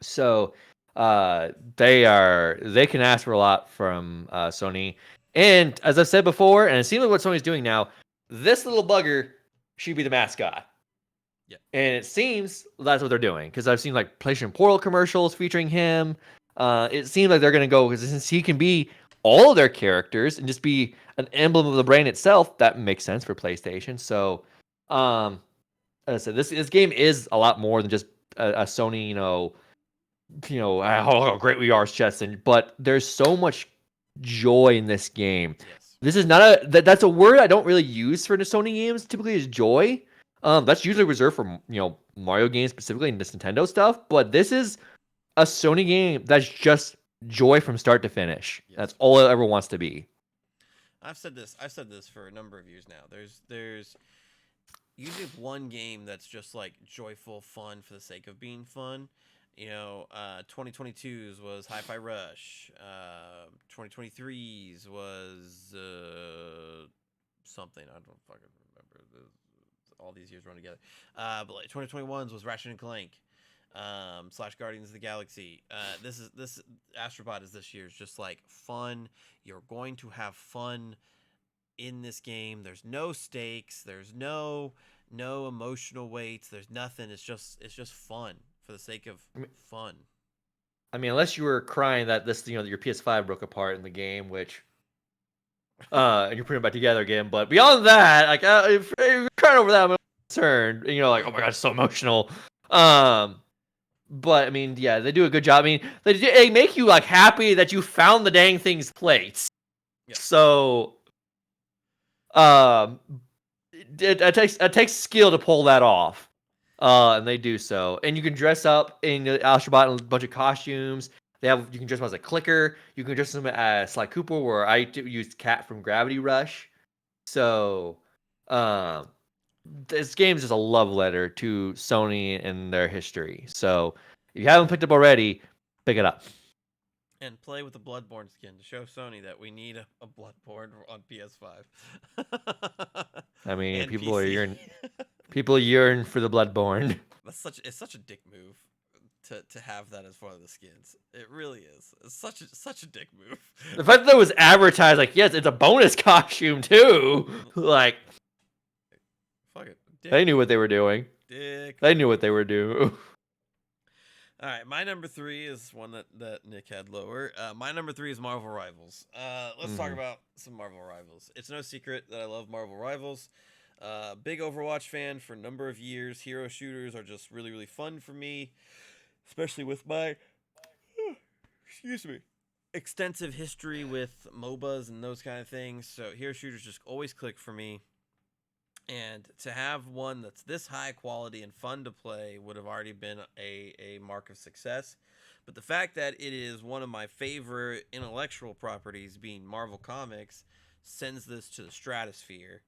So they can ask for a lot from Sony. And as I've said before, and it seems like what Sony's doing now, this little bugger should be the mascot. Yeah. And it seems that's what they're doing because I've seen like PlayStation Portal commercials featuring him. It seems like they're going to go because since he can be all of their characters and just be an emblem of the brand itself, that makes sense for PlayStation. So, as I said, this game is a lot more than just a Sony, how great we are, Chesson. But there's so much joy in this game. Yes. This is not that's a word I don't really use for the Sony games. Typically, is joy. That's usually reserved for Mario games specifically and this Nintendo stuff. But this is a Sony game that's just joy from start to finish. Yes. That's all it ever wants to be. I've said this for a number of years now. There's usually one game that's just like joyful fun for the sake of being fun. 2022's was Hi-Fi Rush. 2023's was something I don't fucking remember. All these years run together. But like 2021's was Ratchet and Clank. / Guardians of the Galaxy. This Astrobot is this year's just like fun. You're going to have fun in this game. There's no stakes. There's no emotional weights. There's nothing. It's just fun for the sake of fun. I mean, unless you were crying that your PS5 broke apart in the game, which and you're putting it back together again. But beyond that, like if you're crying over that, I'm concerned. And like, oh my god, it's so emotional. But I mean, yeah, they do a good job. I mean, they make you like happy that you found the dang thing's plates. Yeah. So, it takes skill to pull that off. And they do so. And you can dress up in Astrobot in a bunch of costumes. You can dress up as a clicker. You can dress them as Sly Cooper, where I used Cat from Gravity Rush. So, this game is just a love letter to Sony and their history. So if you haven't picked up already, pick it up. And play with the Bloodborne skin to show Sony that we need a Bloodborne on PS5 I mean, and PC. people yearn for the Bloodborne. It's such a dick move to have that as one of the skins. It really is. It's such a dick move. The fact that it was advertised like, yes, it's a bonus costume too. Like, Fuck it. they knew what they were doing. Dick. They knew what they were doing. All right, my number 3 is one that Nick had lower. My number 3 is Marvel Rivals. Let's talk about some Marvel Rivals. It's no secret that I love Marvel Rivals. Big Overwatch fan for a number of years. Hero shooters are just really, really fun for me, especially with my excuse me, extensive history with MOBAs and those kind of things. So hero shooters just always click for me. And to have one that's this high quality and fun to play would have already been a mark of success. But the fact that it is one of my favorite intellectual properties, being Marvel Comics, sends this to the stratosphere.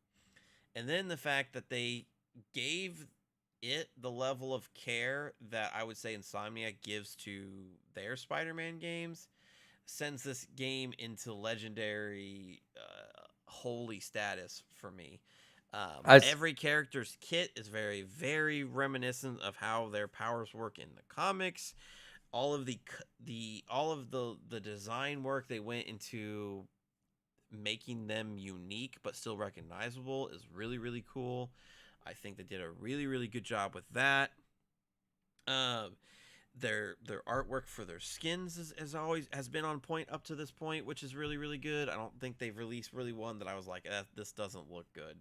And then the fact that they gave it the level of care that I would say Insomniac gives to their Spider-Man games sends this game into legendary holy status for me. Every character's kit is very, very reminiscent of how their powers work in the comics. All of the design work they went into making them unique but still recognizable is really, really cool. I think they did a really, really good job with that. Their artwork for their skins has been on point up to this point, which is really, really good. I don't think they've released really one that I was like, this doesn't look good.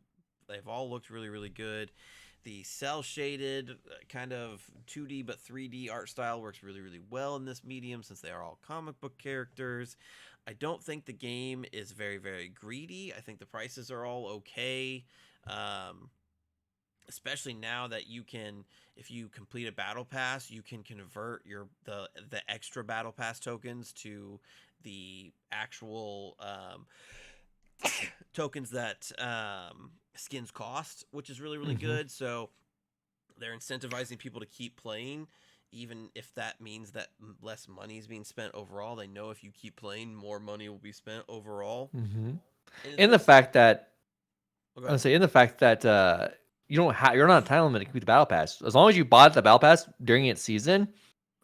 They've all looked really, really good. The cell shaded kind of 2D but 3D art style works really, really well in this medium since they are all comic book characters. I don't think the game is very, very greedy. I think the prices are all okay. Especially now that you can, if you complete a battle pass, you can convert the extra battle pass tokens to the actual tokens that skins cost, which is really, really good. So they're incentivizing people to keep playing, even if that means that less money is being spent overall. They know if you keep playing, more money will be spent overall. In the fact that you're not entitled to complete the battle pass. As long as you bought the battle pass during its season,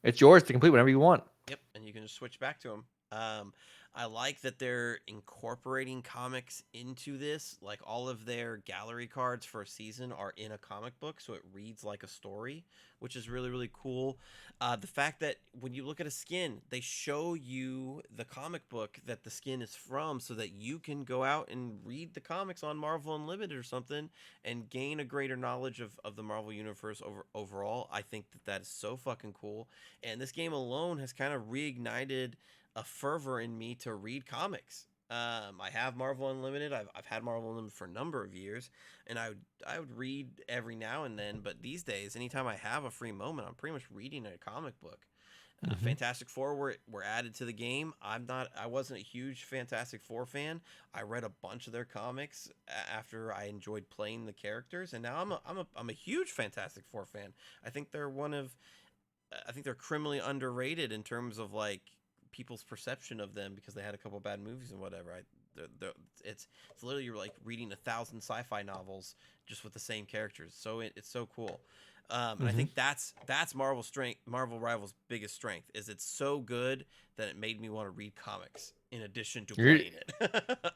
it's yours to complete whenever you want. Yep, and you can just switch back to them. I like that they're incorporating comics into this. Like all of their gallery cards for a season are in a comic book, so it reads like a story, which is really, really cool. The fact that when you look at a skin, they show you the comic book that the skin is from so that you can go out and read the comics on Marvel Unlimited or something and gain a greater knowledge of the Marvel Universe overall. I think that is so fucking cool. And this game alone has kind of reignited a fervor in me to read comics. I have Marvel Unlimited. I've had Marvel Unlimited for a number of years, and I would read every now and then. But these days, anytime I have a free moment, I'm pretty much reading a comic book. Fantastic Four were added to the game. I wasn't a huge Fantastic Four fan. I read a bunch of their comics after I enjoyed playing the characters, and now I'm a huge Fantastic Four fan. I think they're criminally underrated in terms of like people's perception of them because they had a couple bad movies and whatever. It's literally like reading 1,000 sci-fi novels just with the same characters. So it's so cool. And I think that's Marvel Rivals' biggest strength is it's so good that it made me want to read comics in addition to playing it.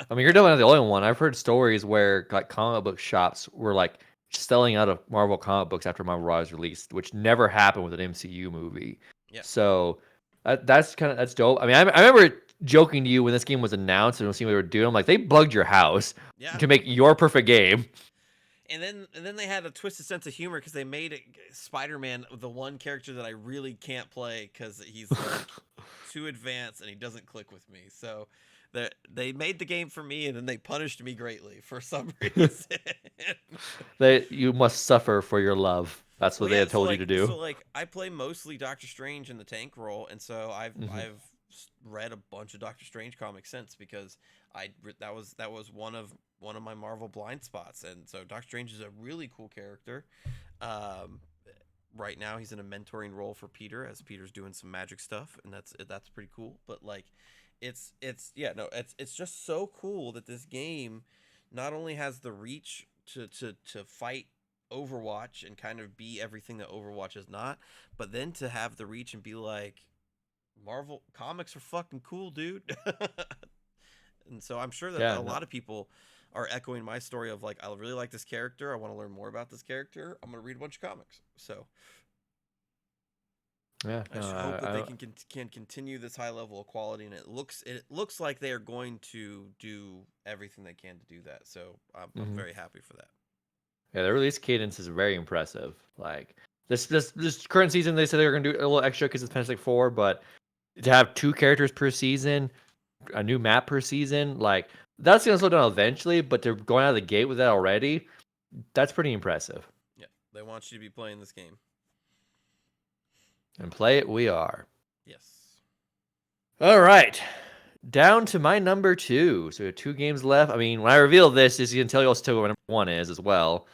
I mean, you're definitely not the only one. I've heard stories where like comic book shops were like selling out of Marvel comic books after Marvel Rivals released, which never happened with an MCU movie. Yeah. So that's dope. I mean, I remember joking to you when this game was announced and seeing what they were doing. I'm like, they bugged your house to make your perfect game. And then they had a twisted sense of humor because they made Spider-Man the one character that I really can't play because he's like too advanced and he doesn't click with me. So they made the game for me and then they punished me greatly for some reason. You must suffer for your love. That's what they had told you to do. So like I play mostly Doctor Strange in the tank role, and so I've read a bunch of Doctor Strange comics since, because that was one of my Marvel blind spots, and so Doctor Strange is a really cool character. Um, right now he's in a mentoring role for Peter, as Peter's doing some magic stuff, and that's pretty cool. But like, it's yeah, no, it's just so cool that this game not only has the reach to fight Overwatch and kind of be everything that Overwatch is not, but then to have the reach and be like, Marvel comics are fucking cool, dude. And so I'm sure that Yeah, a no, lot of people are echoing my story of like, I really like this character. I want to learn more about this character. I'm gonna read a bunch of comics. So yeah, I no, hope that they I can continue this high level of quality, and it looks like they are going to do everything they can to do that. So I'm mhm. very happy for that. Yeah, the release cadence is very impressive. Like this current season, they said they were gonna do a little extra because it's Fantastic Four, but to have 2 characters per season, a new map per season, like that's gonna slow down eventually. But they're going out of the gate with that already. That's pretty impressive. Yeah, they want you to be playing this game. And play it, we are. Yes. All right. Down to my number 2. So we have 2 games left. I mean, when I reveal this, is you can tell you also what my number 1 is as well.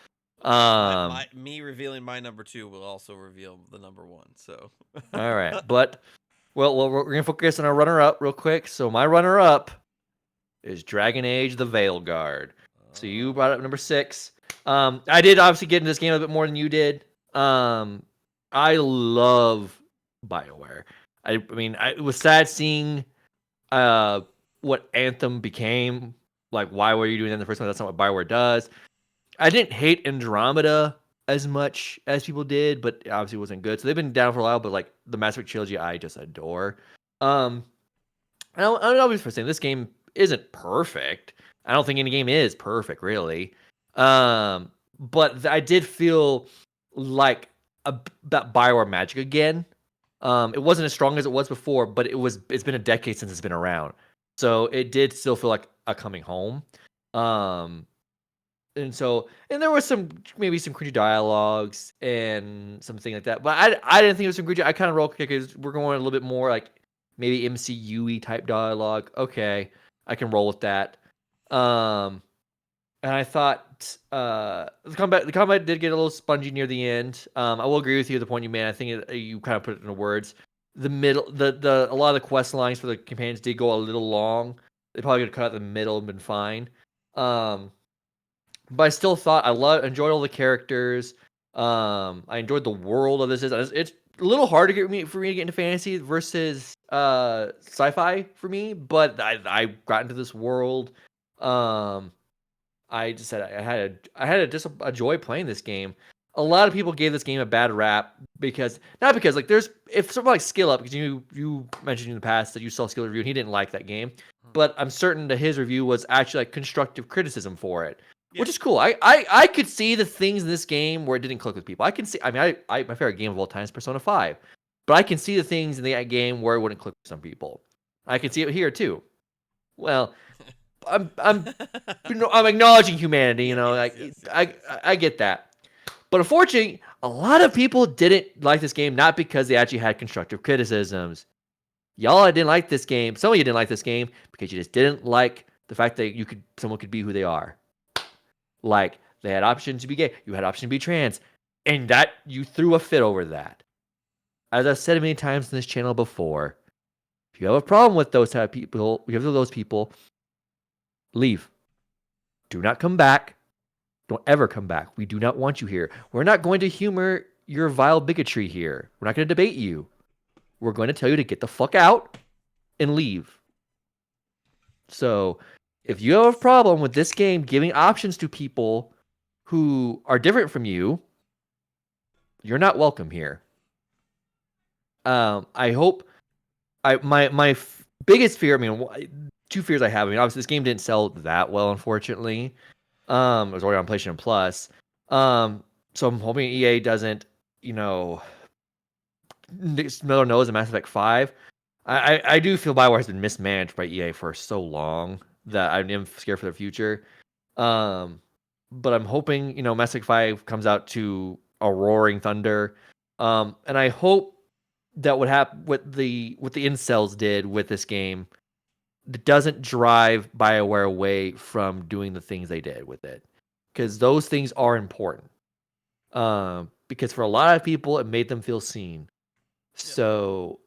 My me revealing my number two will also reveal the number one. So All right. But well, we're gonna focus on our runner-up real quick. So my runner-up is Dragon Age: The Veilguard. So you brought up number 6. I did obviously get in this game a bit more than you did. I love BioWare. I mean, it was sad seeing uh what Anthem became. Like, why were you doing that in the first place? That's not what BioWare does. I didn't hate Andromeda as much as people did, but obviously it wasn't good. So they've been down for a while, but like the Mass Effect trilogy, I just adore. Um, I'll be for saying this game isn't perfect. I don't think any game is perfect, really. But I did feel like that Bioware magic again. It wasn't as strong as it was before, but it's been a decade since it's been around. So it did still feel like a coming home. Um, and there was maybe some cringy dialogues and something like that. But I didn't think it was some cringy. I kind of rolled because we're going a little bit more like maybe MCU-y type dialogue. Okay, I can roll with that. Um, and I thought the combat did get a little spongy near the end. I will agree with you at the point you made. I think you kind of put it into words. The middle, the a lot of the quest lines for the companions did go a little long. They probably could have cut out the middle and been fine. Um, but I still thought enjoyed all the characters. I enjoyed the world of this. It's a little hard to for me to get into fantasy versus sci-fi for me, but I got into this world. Um, I just said I had just a joy playing this game. A lot of people gave this game a bad rap because not because like there's if someone like Skill Up because you mentioned in the past that you saw Skill review and he didn't like that game, but I'm certain that his review was actually like constructive criticism for it, yeah, which is cool. I could see the things in this game where it didn't click with people. I can see. I mean, my favorite game of all time is Persona 5, but I can see the things in the game where it wouldn't click with some people. I can see it here too. Well, I'm I'm acknowledging humanity. You know, yes, like yes, yes, I yes. I get that. But unfortunately, a lot of people didn't like this game not because they actually had constructive criticisms. Y'all didn't like this game. Some of you didn't like this game because you just didn't like the fact that someone could be who they are. Like they had options to be gay, you had option to be trans, and that you threw a fit over that. As I've said many times in this channel before, if you have a problem with those type of people, you have those people, leave. Do not come back. Don't ever come back. We do not want you here. We're not going to humor your vile bigotry here. We're not going to debate you. We're going to tell you to get the fuck out and leave. So, Yep. if you have a problem with this game giving options to people who are different from you, you're not welcome here. I hope biggest fear. I mean, 2 fears I have. I mean, obviously this game didn't sell that well, unfortunately. It was already on PlayStation Plus. So I'm hoping EA doesn't, you know, smell their nose in Mass Effect 5. I do feel Bioware has been mismanaged by EA for so long that I am scared for the future. Um, but I'm hoping, Mass Effect 5 comes out to a roaring thunder. And I hope that would happen what the incels did with this game that doesn't drive BioWare away from doing the things they did with it, because those things are important. Because for a lot of people, it made them feel seen. Yep. So,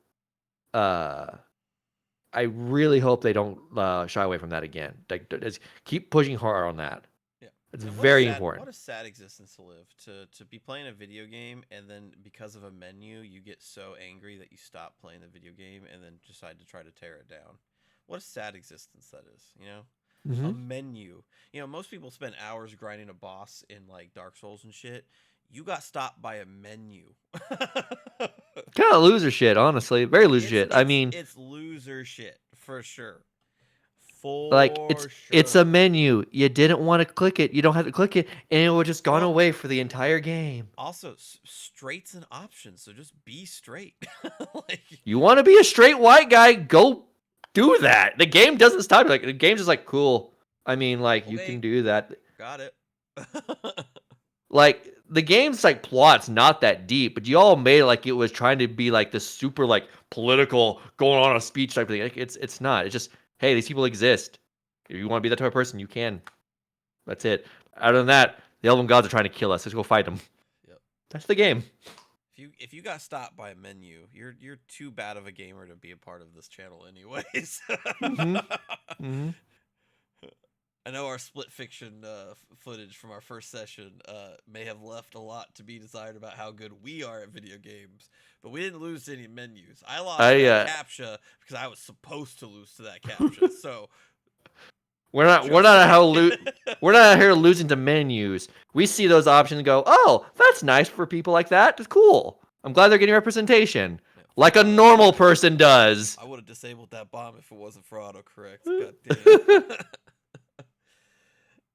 uh, I really hope they don't shy away from that again. Like, just keep pushing hard on that. Yeah. It's And very what important. a sad existence to live, to be playing a video game and then because of a menu you get so angry that you stop playing the video game and then decide to try to tear it down. What a sad existence that is, you know? A Mm-hmm. menu. You know, most people spend hours grinding a boss in like Dark Souls and shit. You got stopped by a menu. Kind of loser shit, honestly. Very loser it's shit. I it's mean, it's loser shit for sure. like For it's a sure. menu. You didn't want to click it. You don't have to click it, and it would just gone Well, away for the entire game. also straight's an option, so just be straight. Like, You want to be a straight white guy? Go do that. The game doesn't stop you. Like the game's just like cool. I mean, like you okay, can do that. got it. Like the game's like plot's not that deep, but you all made it like it was trying to be like this super like political going on a speech type of thing. Like, it's not. It's just hey, these people exist. If you want to be that type of person, you can. That's it. Other than that, the Elven gods are trying to kill us. Let's go fight them. Yep. That's the game. If you got stopped by a menu, you're too bad of a gamer to be a part of this channel, anyways. Mm-hmm. Mm-hmm. I know our split fiction footage from our first session may have left a lot to be desired about how good we are at video games, but we didn't lose any menus. I lost I that captcha because I was supposed to lose to that captcha. So we're just not how saying. we're not out here losing to menus. We see those options and go, oh, that's nice for people like that. It's cool. I'm glad they're getting representation, Yeah, like a fuck. normal person does. I would have disabled that bomb if it wasn't for autocorrect. God damn.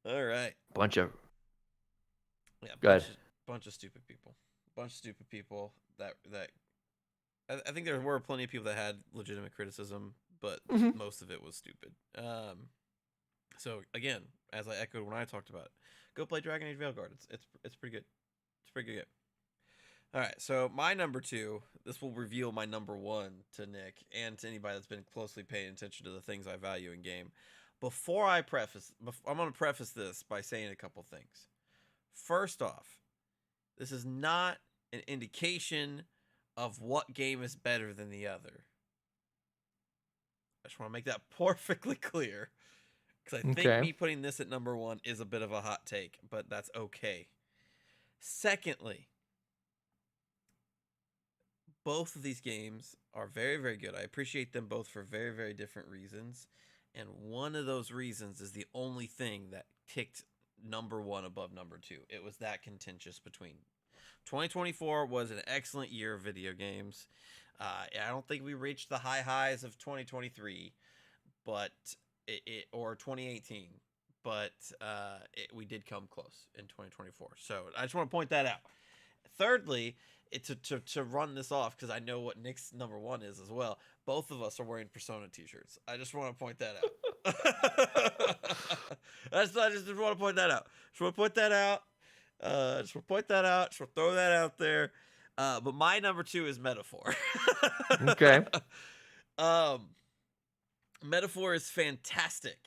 All right. Bunch of Yeah, good. bunch of stupid people. Bunch of stupid people that I think there were plenty of people that had legitimate criticism, but Hmm. most of it was stupid. So again, as I echoed when I talked about it, go play Dragon Age Veilguard. It's pretty good. It's pretty good. All right, so my number two. This will reveal my number one to Nick and to anybody that's been closely paying attention to the things I value in game. I'm going to preface this by saying a couple things. First off, this is not an indication of what game is better than the other. I just want to make that perfectly clear. Because I think Okay. me putting this at number one is a bit of a hot take, but that's okay. Secondly, both of these games are very, very good. I appreciate them both for very, very different reasons. And one of those reasons is the only thing that kicked number one above number two. It was that contentious between. 2024 was an excellent year of video games. I don't think we reached the high highs of 2023, but or 2018, but we did come close in 2024. So I just want to point that out. Thirdly, to run this off because I know what Nick's number one is as well. Both of us are wearing Persona t-shirts. I just want to point that out. I just want to point that out. Just want to point that out. Just want to point that out. Just want to throw that out there. But my number two is Metaphor. Okay. um, Metaphor is fantastic.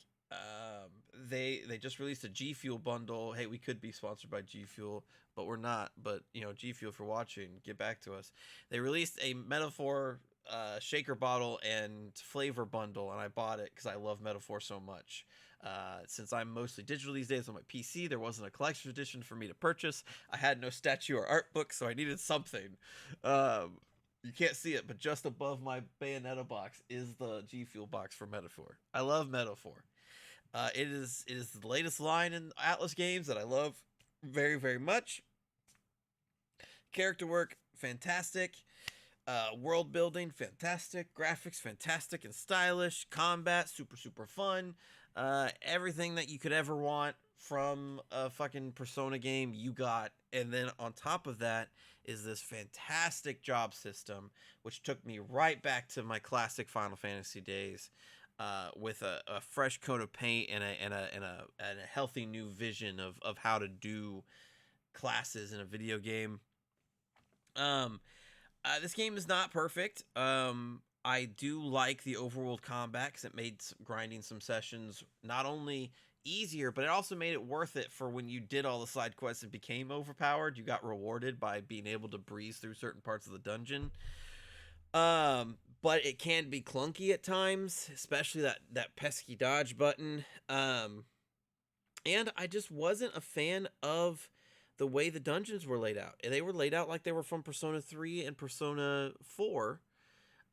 They just released a G Fuel bundle. Hey, we could be sponsored by G Fuel, but we're not. But you know, G Fuel for watching, get back to us. They released a Metaphor shaker bottle and flavor bundle, and I bought it because I love Metaphor so much. Since I'm mostly digital these days on my PC, there wasn't a collector's edition for me to purchase. I had no statue or art book, so I needed something. You can't see it, but just above my Bayonetta box is the G Fuel box for Metaphor. I love Metaphor. It is the latest line in Atlas games that I love very, very much. Character work, fantastic. World building, fantastic. Graphics, fantastic and stylish. Combat, super, super fun. Everything that you could ever want from a fucking Persona game, you got. And then on top of that is this fantastic job system, which took me right back to my classic Final Fantasy days. With a fresh coat of paint and a healthy new vision of how to do classes in a video game. This game is not perfect. I do like the overworld combat because it made grinding some sessions not only easier, but it also made it worth it for when you did all the side quests and became overpowered. You got rewarded by being able to breeze through certain parts of the dungeon. But it can be clunky at times, especially that pesky dodge button. And I just wasn't a fan of the way the dungeons were laid out. They were laid out like they were from Persona 3 and Persona 4.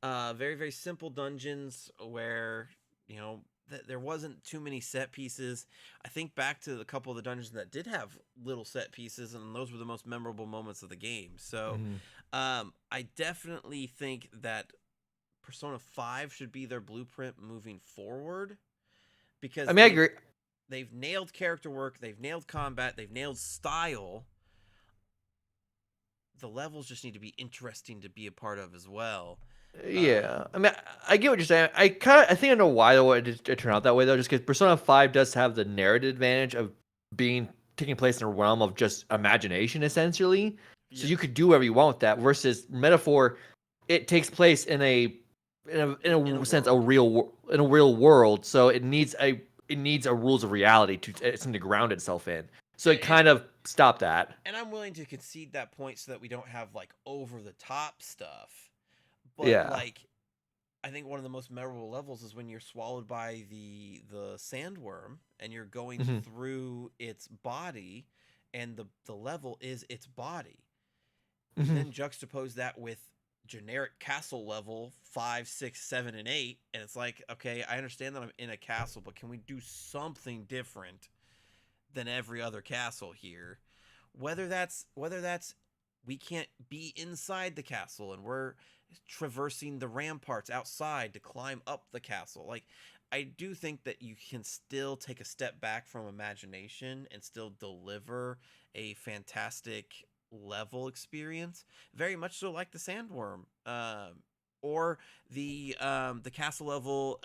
Very, very simple dungeons where, you know, there wasn't too many set pieces. I think back to a couple of the dungeons that did have little set pieces, and those were the most memorable moments of the game. So Mhm. I definitely think that Persona 5 should be their blueprint moving forward I because mean, I agree. they've nailed character work, they've nailed combat, they've nailed style. The levels just need to be interesting to be a part of as well. Yeah, I mean, I get what you're saying. I think I know why it turned out that way though. Just because Persona 5 does have the narrative advantage of being taking place in a realm of just imagination, essentially. So you Yes. could do whatever you want with that. Versus Metaphor, it takes place in In a a sense world. in a real world. So it needs a rules of reality to something to ground itself in. So And, it and kind of stopped that. and I'm willing to concede that point so that we don't have like over the top stuff. But Yeah. like I think one of the most memorable levels is when you're swallowed by the sandworm and you're going Hmm. through its body and the level is its body. You Hmm. then juxtapose that with generic castle level 5, 6, 7, and 8, and it's like, okay, I understand that I'm in a castle, but can we do something different than every other castle here? Whether that's we can't be inside the castle and we're traversing the ramparts outside to climb up the castle. Like, I do think that you can still take a step back from imagination and still deliver a fantastic level experience, very much so like the sandworm, or the castle level,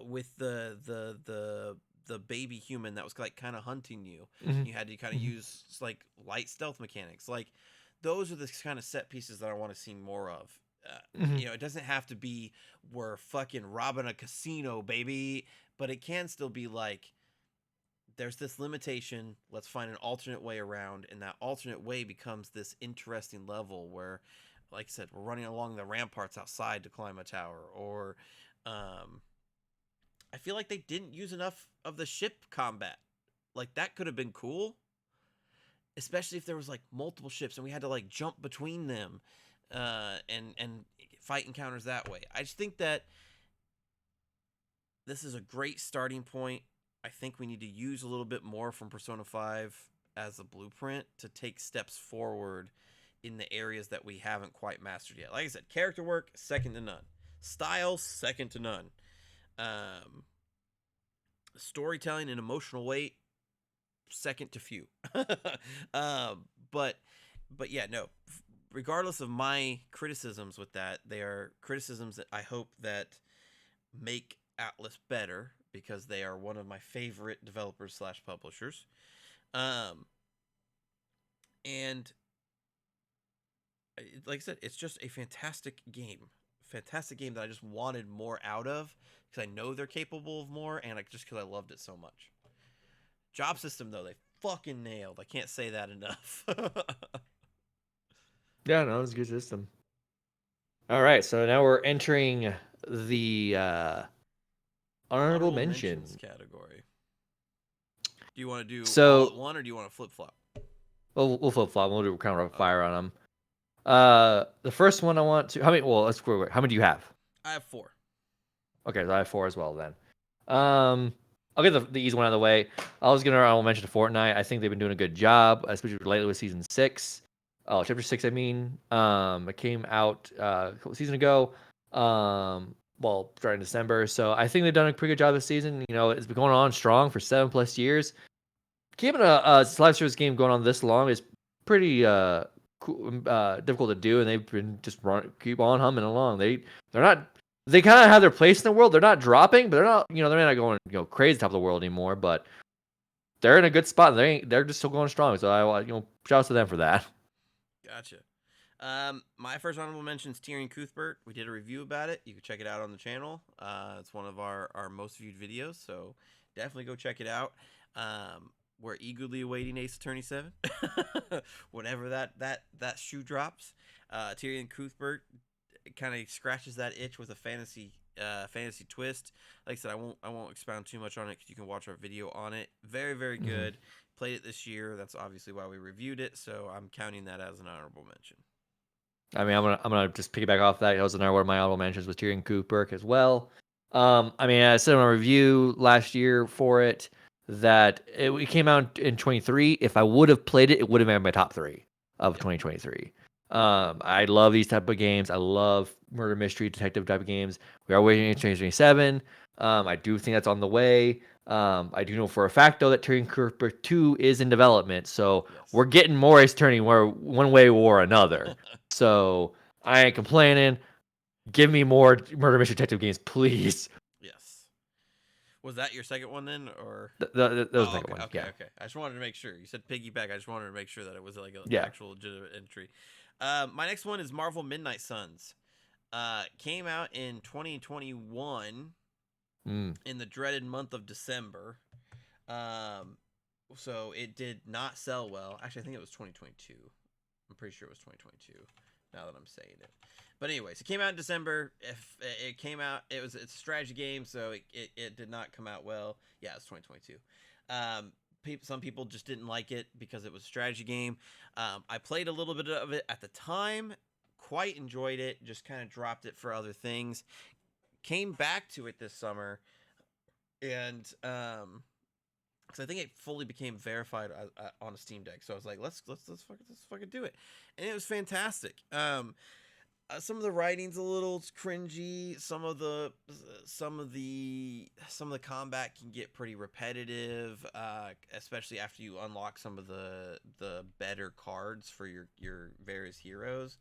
with the baby human that was like kind of hunting you. Hmm. You had to kind of Hmm. use like light stealth mechanics. Like, those are the kind of set pieces that I want to see more of. Hmm. It doesn't have to be we're fucking robbing a casino, baby, but it can still be like there's this limitation. Let's find an alternate way around, and that alternate way becomes this interesting level where, like I said, we're running along the ramparts outside to climb a tower, or um, I feel like they didn't use enough of the ship combat. Like, that could have been cool, especially if there was like multiple ships and we had to like jump between them, and fight encounters that way. I just think that this is a great starting point. I think we need to use a little bit more from Persona 5 as a blueprint to take steps forward in the areas that we haven't quite mastered yet. Like I said, character work, second to none. Style, second to none. Um, Storytelling and emotional weight, second to few. um, but but yeah, no. Regardless of my criticisms with that, they are criticisms that I hope that make Atlas better because they are one of my favorite developers slash publishers. Um, and like I said, it's just a fantastic game that I just wanted more out of because I know they're capable of more, and just because I loved it so much. Job system though, they fucking nailed. I can't say that enough. Yeah, no, it's a good system. All right, so now we're entering the honorable Honorable mentions mention. category. Do you want to do all So at one, or do you want to flip flop? we'll flip flop. We'll do kind of Okay, fire on them. The first one I want to. How many? Well, let's go. How many do you have? I have four. Okay, so I have four as well then. I'll get the easy one out of the way. I was gonna I'll mention Fortnite. I think they've been doing a good job, especially lately with season six. Oh, chapter six, I mean. It came out a couple season ago. Well, starting December. So I think they've done a pretty good job this season. You know, it's been going on strong for 7+ years. Keeping a live service game going on this long is pretty difficult to do, and they've been just keep on humming along. They're not they kind of have their place in the world. They're not dropping, but they're not going crazy top of the world anymore. But they're in a good spot. They're just still going strong. So I shout out to them for that. Gotcha. My first honorable mention is Tyrion Cuthbert. We did a review about it. You can check it out on the channel. It's one of our most viewed videos, so definitely go check it out. We're eagerly awaiting Ace Attorney 7. Whenever that shoe drops. Tyrion Cuthbert kind of scratches that itch with a fantasy twist. Like I said, I won't expound too much on it because you can watch our video on it. Very, very Mhm. good. Played it this year. That's obviously why we reviewed it, so I'm counting that as an honorable mention. I mean, I'm gonna just piggyback off that. That was another one of my honorable mentions was Tyrion Cooper as well. I mean, I said in a review last year for it that it came out in 23. If I would have played it, it would have been my top 3 of Yep. 2023. I love these type of games. I love murder mystery detective type of games. We are waiting in 2027. I do think that's on the way. I do know for a fact though that Tyrion Cooper 2 is in development, so Yes. we're getting more Ace Attorney one way or another. So I ain't complaining. Give me more murder mystery detective games, please. Yes. Was that your second one then, or? That was the Oh, second okay, one. okay, Yeah, okay. I just wanted to make sure. You said piggyback. I just wanted to make sure that it was like an yeah. actual legitimate entry. My next one is Marvel Midnight Suns. Came out in 2021 Mm. in the dreaded month of December. Um, so it did not sell well. Actually, I think it was 2022. I'm pretty sure it was 2022. Now that I'm saying it, but anyways, it came out in December. If it came out, it's a strategy game, so it did not come out well. Yeah, it's 2022. Um, some people just didn't like it because it was a strategy game. I played a little bit of it at the time, quite enjoyed it. Just kind of dropped it for other things. Came back to it this summer, and because I think it fully became verified on a Steam Deck. So I was like, let's fucking do it, and it was fantastic. Some of the writing's a little cringy. Some of the combat can get pretty repetitive, especially after you unlock some of the better cards for your various heroes.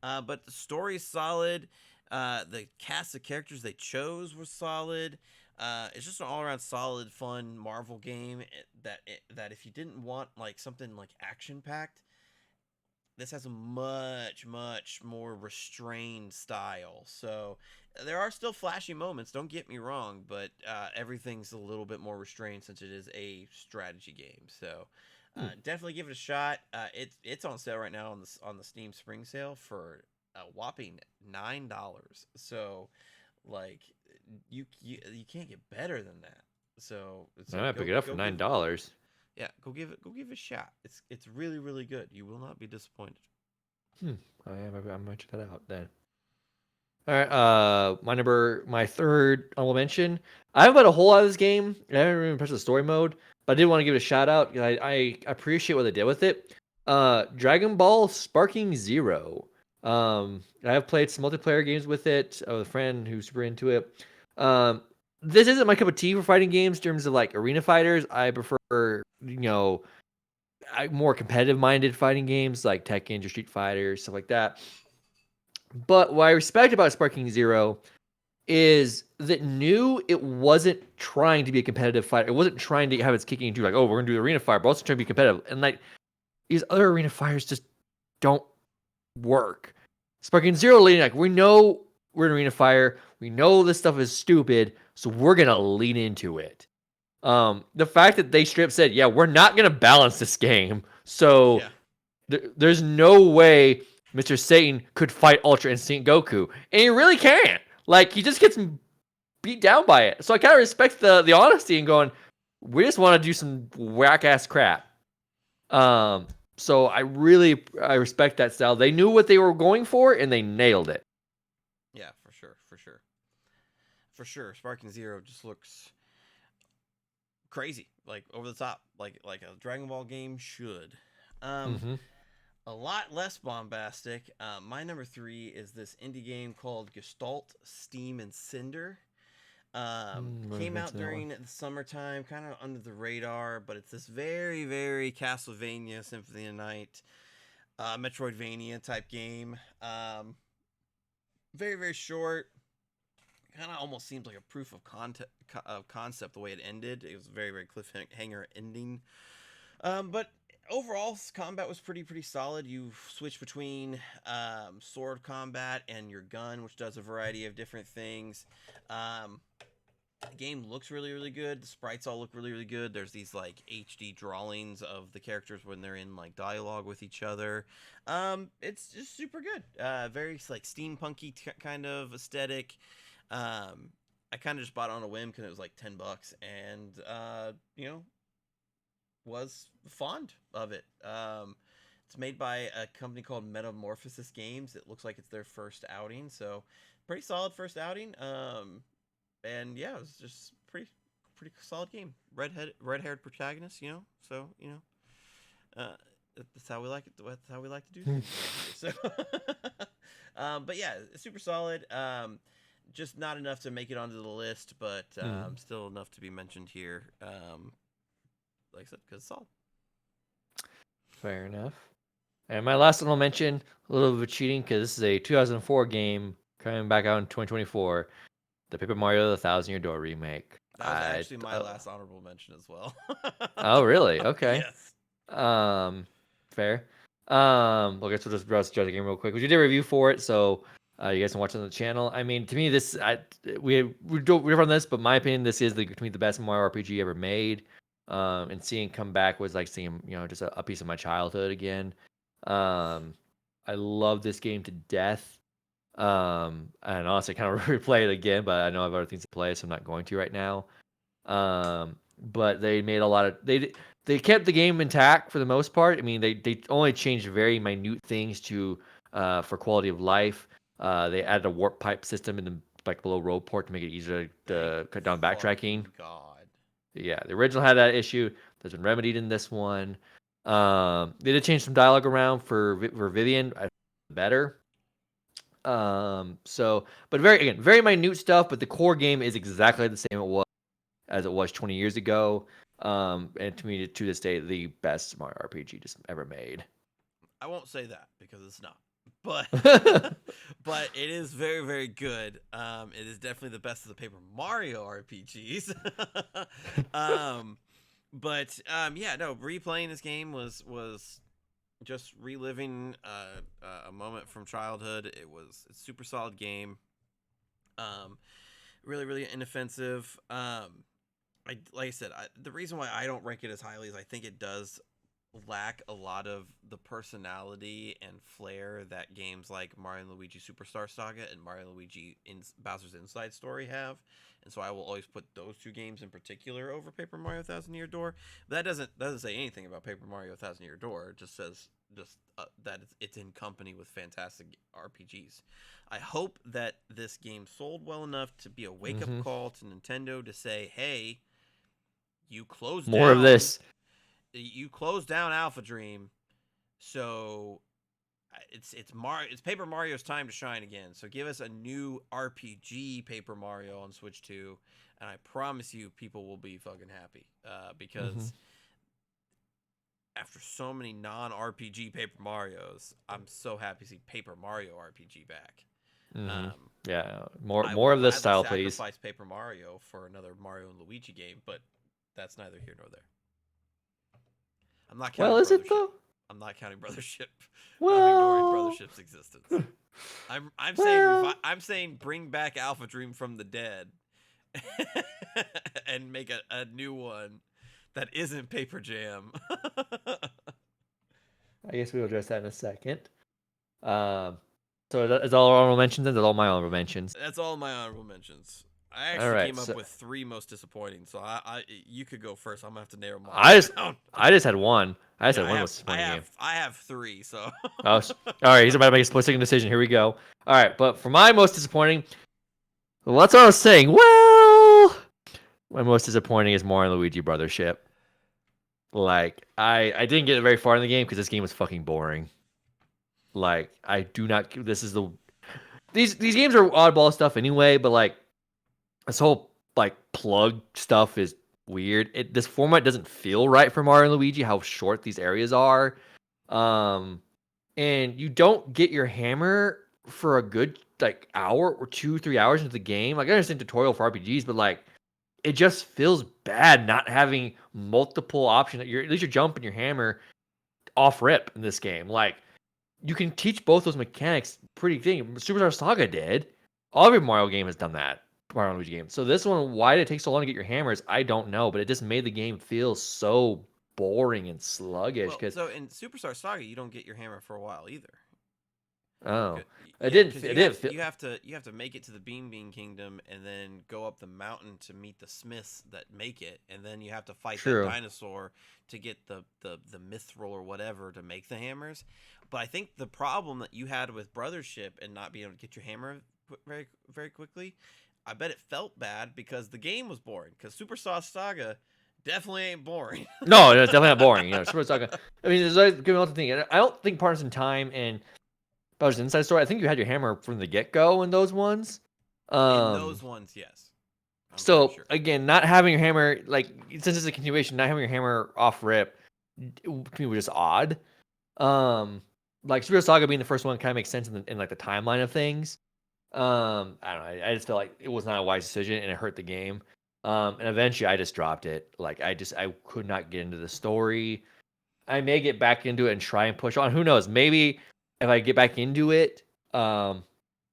But the story's solid. The cast of characters they chose was solid. It's just an all-around solid, fun Marvel game that if you didn't want like something like action-packed, this has a much more restrained style. So there are still flashy moments. Don't get me wrong, but everything's a little bit more restrained since it is a strategy game. So Hmm. definitely give it a shot. It's on sale right now on the Steam Spring Sale for a whopping $9. So like you can't get better than that. So I might pick it up for go give $9. yeah, go give it a shot. It's really good. You will not be disappointed. Hmm. I might check that out then. All right. My third honorable mention. I haven't played a whole lot of this game. I haven't really impressed with the story mode, but I did want to give it a shout out. I appreciate what they did with it. Dragon Ball Sparking Zero. I have played some multiplayer games with it. With a friend who's super into it. This isn't my cup of tea for fighting games in terms of like arena fighters. I prefer, more competitive minded fighting games like Tekken or Street Fighter, stuff like that. But what I respect about Sparking Zero is that knew it wasn't trying to be a competitive fighter. It wasn't trying to have its kicking into like, oh, we're gonna do the arena fire, but also trying to be competitive. And like these other arena fires just don't work. Sparking Zero leading like we know we're an arena fire, we know this stuff is stupid, so we're gonna lean into it. The fact that they straight up said, yeah, we're not gonna balance this game, so Yeah. there's no way Mr. Satan could fight Ultra Instinct Goku, and he really can't. Like he just gets beat down by it. So I kind of respect the honesty and going, we just want to do some whack ass crap. Um, so I respect that style. They knew what they were going for and they nailed it. Yeah, for sure. Sparking Zero just looks crazy, like over the top, like a Dragon Ball game should. Um, Mm-hmm. a lot less bombastic. My number three is this indie game called Gestalt Steam and Cinder. Came out Mention that one. during the summertime, kind of under the radar, but it's this very Castlevania Symphony of the Night, Metroidvania type game. Very short. Kind of almost seems like a proof of concept the way it ended. It was a very cliffhanger ending. But overall combat was pretty solid. You switch between sword combat and your gun, which does a variety of different things. Um, the game looks really good. The sprites all look really good. There's these like HD drawings of the characters when they're in like dialogue with each other. It's just super good. Very like steampunky kind of aesthetic. I kind of just bought it on a whim because it was like $10, and was fond of it. It's made by a company called Metamorphosis Games. It looks like it's their first outing, so pretty solid first outing. And yeah, it was just pretty solid game. Red haired protagonist, So that's how we like it. That's how we like to do things around here. So, but yeah, super solid. Just not enough to make it onto the list, but still enough to be mentioned here. Like I said, because it's solid. Fair enough. And my last one I'll mention, a little bit of cheating because this is a 2004 game coming back out in 2024. The Paper Mario: The Thousand Year Door remake. That was actually my last honorable mention as well. Oh, really? Okay. Yes. Fair. Okay, so just judge the game real quick. We did a review for it, so you guys can watch it on the channel. I mean, to me, we don't we're on this, but my opinion, this is to me the best Mario RPG ever made. And seeing come back was like seeing just a piece of my childhood again. I love this game to death. And honestly, kind of replay it again, but I know I have other things to play, so I'm not going to right now. But they made a lot of they kept the game intact for the most part. I mean, they only changed very minute things to for quality of life. They added a warp pipe system in the like below road port to make it easier to cut down backtracking. God. Yeah, the original had that issue. That's been remedied in this one. They did change some dialogue around for Vivian, better. But very minute stuff. But the core game is exactly the same as it was 20 years ago. And to me, to this day, the best Mario RPG just ever made. I won't say that because it's not, but but it is very good. It is definitely the best of the Paper Mario RPGs. Yeah, no, replaying this game was just reliving a moment from childhood. It's a super solid game. Really inoffensive. Like I said, the reason why I don't rank it as highly is I think it does lack a lot of the personality and flair that games like Mario and Luigi Superstar Saga and Mario and Luigi Bowser's Inside Story have. And so I will always put those two games in particular over Paper Mario Thousand Year Door. But that doesn't say anything about Paper Mario Thousand Year Door. It just says that it's in company with fantastic RPGs. I hope that this game sold well enough to be a wake up call to Nintendo to say, hey, you closed more of this. You closed down Alpha Dream, so it's Paper Mario's time to shine again. So give us a new RPG Paper Mario on Switch 2, and I promise you, people will be fucking happy. Because after so many non-RPG Paper Marios, I'm so happy to see Paper Mario RPG back. Yeah, more of this style, please. Sacrifice Paper Mario for another Mario and Luigi game, but that's neither here nor there. I'm not counting. Well, is it though? I'm not counting Brothership. Well, I'm ignoring Brothership's existence. I'm saying bring back Alpha Dream from the dead, and make a new one that isn't Paper Jam. I guess we'll address that in a second. So is all honorable mentions? That's all my honorable mentions. That's all my honorable mentions. I actually came up with 3 most disappointing, so you could go first. I'm gonna have to narrow mine. I just had one. I just had one most disappointing game. I have 3, so. All right. He's about to make a split-second decision. Here we go. All right, but for my most disappointing, well, that's what I was saying. Well, my most disappointing is Mario and Luigi Brothership. Like, I didn't get very far in the game because this game was fucking boring. Like, I do not. These games are oddball stuff anyway, but like. This whole like plug stuff is weird. This format doesn't feel right for Mario and Luigi. How short these areas are, and you don't get your hammer for a good like hour or 2-3 hours into the game. Like I understand tutorial for RPGs, but like it just feels bad not having multiple options. At least you're jumping your hammer off rip in this game. Like you can teach both those mechanics pretty thing. Superstar Saga did. Every Mario game has done that. Mario and Luigi game. So this one, why did it take so long to get your hammers? I don't know, but it just made the game feel so boring and sluggish. Well, Because so in Superstar Saga, you don't get your hammer for a while either. oh, it Yeah, didn't. because It didn't feel. you have to make it to the Bean Kingdom and then go up the mountain to meet the smiths that make it, and then you have to fight that True. dinosaur to get the mithril or whatever to make the hammers. But I think the problem that you had with Brothership and not being able to get your hammer very quickly, I bet it felt bad because the game was boring. Because Super Sauce Saga definitely ain't boring. No, it's definitely not boring. Superstar Saga. I mean, there's always giving out the thing. I don't think Partners in Time and Bowser's Inside Story. I think you had your hammer from the get go in those ones. In those ones, yes, I'm pretty So sure. again, not having your hammer, like since it's a continuation, not having your hammer off rip, to me was just odd. Like Super Saga being the first one kind of makes sense in like the timeline of things. I don't know. I just felt like it was not a wise decision and it hurt the game. And eventually I just dropped it. Like I could not get into the story. I may get back into it and try and push on. Who knows? Maybe if I get back into it, I'll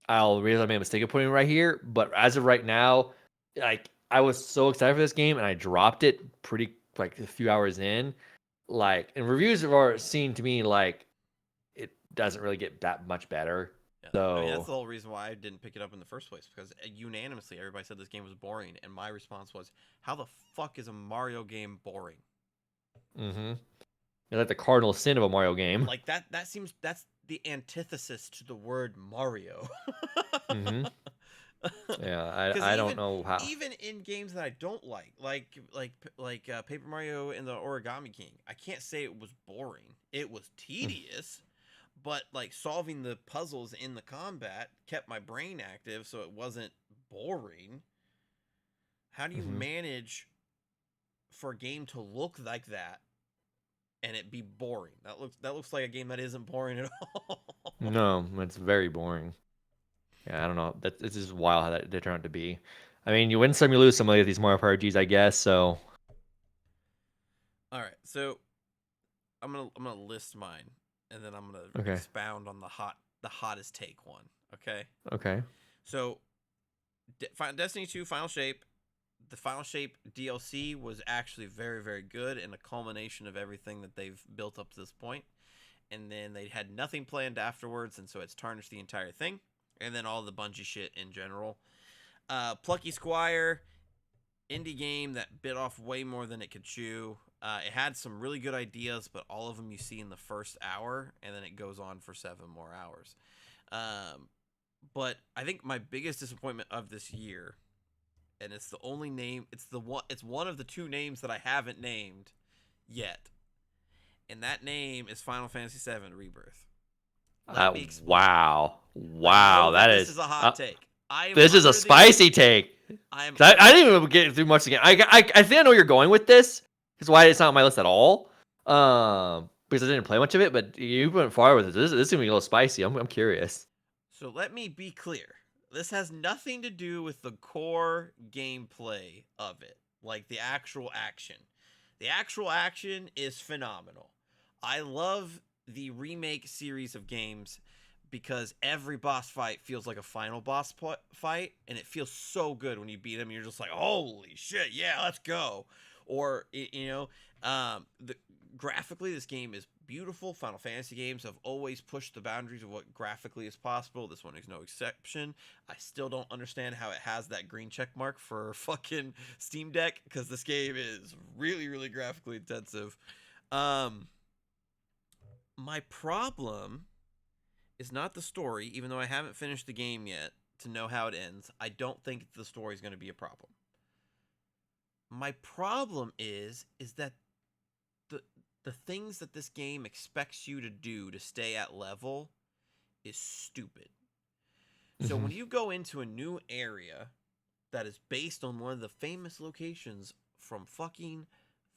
realize I made a mistake of putting it right here. But as of right now, like I was so excited for this game and I dropped it pretty like a few hours in. Like, and reviews have seen to me like it doesn't really get that much better. Yeah, I mean that's So the whole reason why I didn't pick it up in the first place because unanimously everybody said this game was boring, and my response was, "How the fuck is a Mario game boring?" mm-hmm. It's like the cardinal sin of a Mario game. Like that seems that's the antithesis to the word Mario. Mm-hmm. Yeah, Because I don't know how. even in games that I don't like Paper Mario and the Origami King, I can't say it was boring. It was tedious, but like solving the puzzles in the combat kept my brain active, so it wasn't boring. How do you Mm-hmm. manage for a game to look like that and it be boring? That looks like a game that isn't boring at all. No, it's very boring. Yeah, I don't know. It's just wild how that they turn out to be. I mean, you win some, you lose some of these Mario RPGs, I guess. So All right, so I'm gonna list mine, and then I'm gonna okay, expound on the hottest take one. Okay, okay, so Destiny 2 Final Shape, the Final Shape DLC was actually very good and a culmination of everything that they've built up to this point. And then they had nothing planned afterwards, and so it's tarnished the entire thing. And then all the Bungie shit in general. Plucky Squire, indie game that bit off way more than it could chew. It had some really good ideas, but all of them you see in the first hour, and then it goes on for 7 more hours. But I think my biggest disappointment of this year, and it's the only name, it's one of the 2 names that I haven't named yet, and that name is Final Fantasy VII Rebirth. Let me explain. I know wow, that that this is is a hot take. I am this is a under the spicy take. I am 'Cause I didn't even get through much again. I think I know where you're going with this. Because why it's not on my list at all. Because I didn't play much of it, but you went far with it. This is gonna be a little spicy. I'm curious. So let me be clear. This has nothing to do with the core gameplay of it, like the actual action. The actual action is phenomenal. I love the remake series of games because every boss fight feels like a final boss fight, and it feels so good when you beat them. You're just like, holy shit, yeah, let's go. Or graphically, this game is beautiful. Final Fantasy games have always pushed the boundaries of what graphically is possible. This one is no exception. I still don't understand how it has that green check mark for fucking Steam Deck because this game is really graphically intensive. My problem is not the story, even though I haven't finished the game yet to know how it ends. I don't think the story is going to be a problem. My problem is that the things that this game expects you to do to stay at level is stupid. So Mm-hmm. when you go into a new area that is based on one of the famous locations from fucking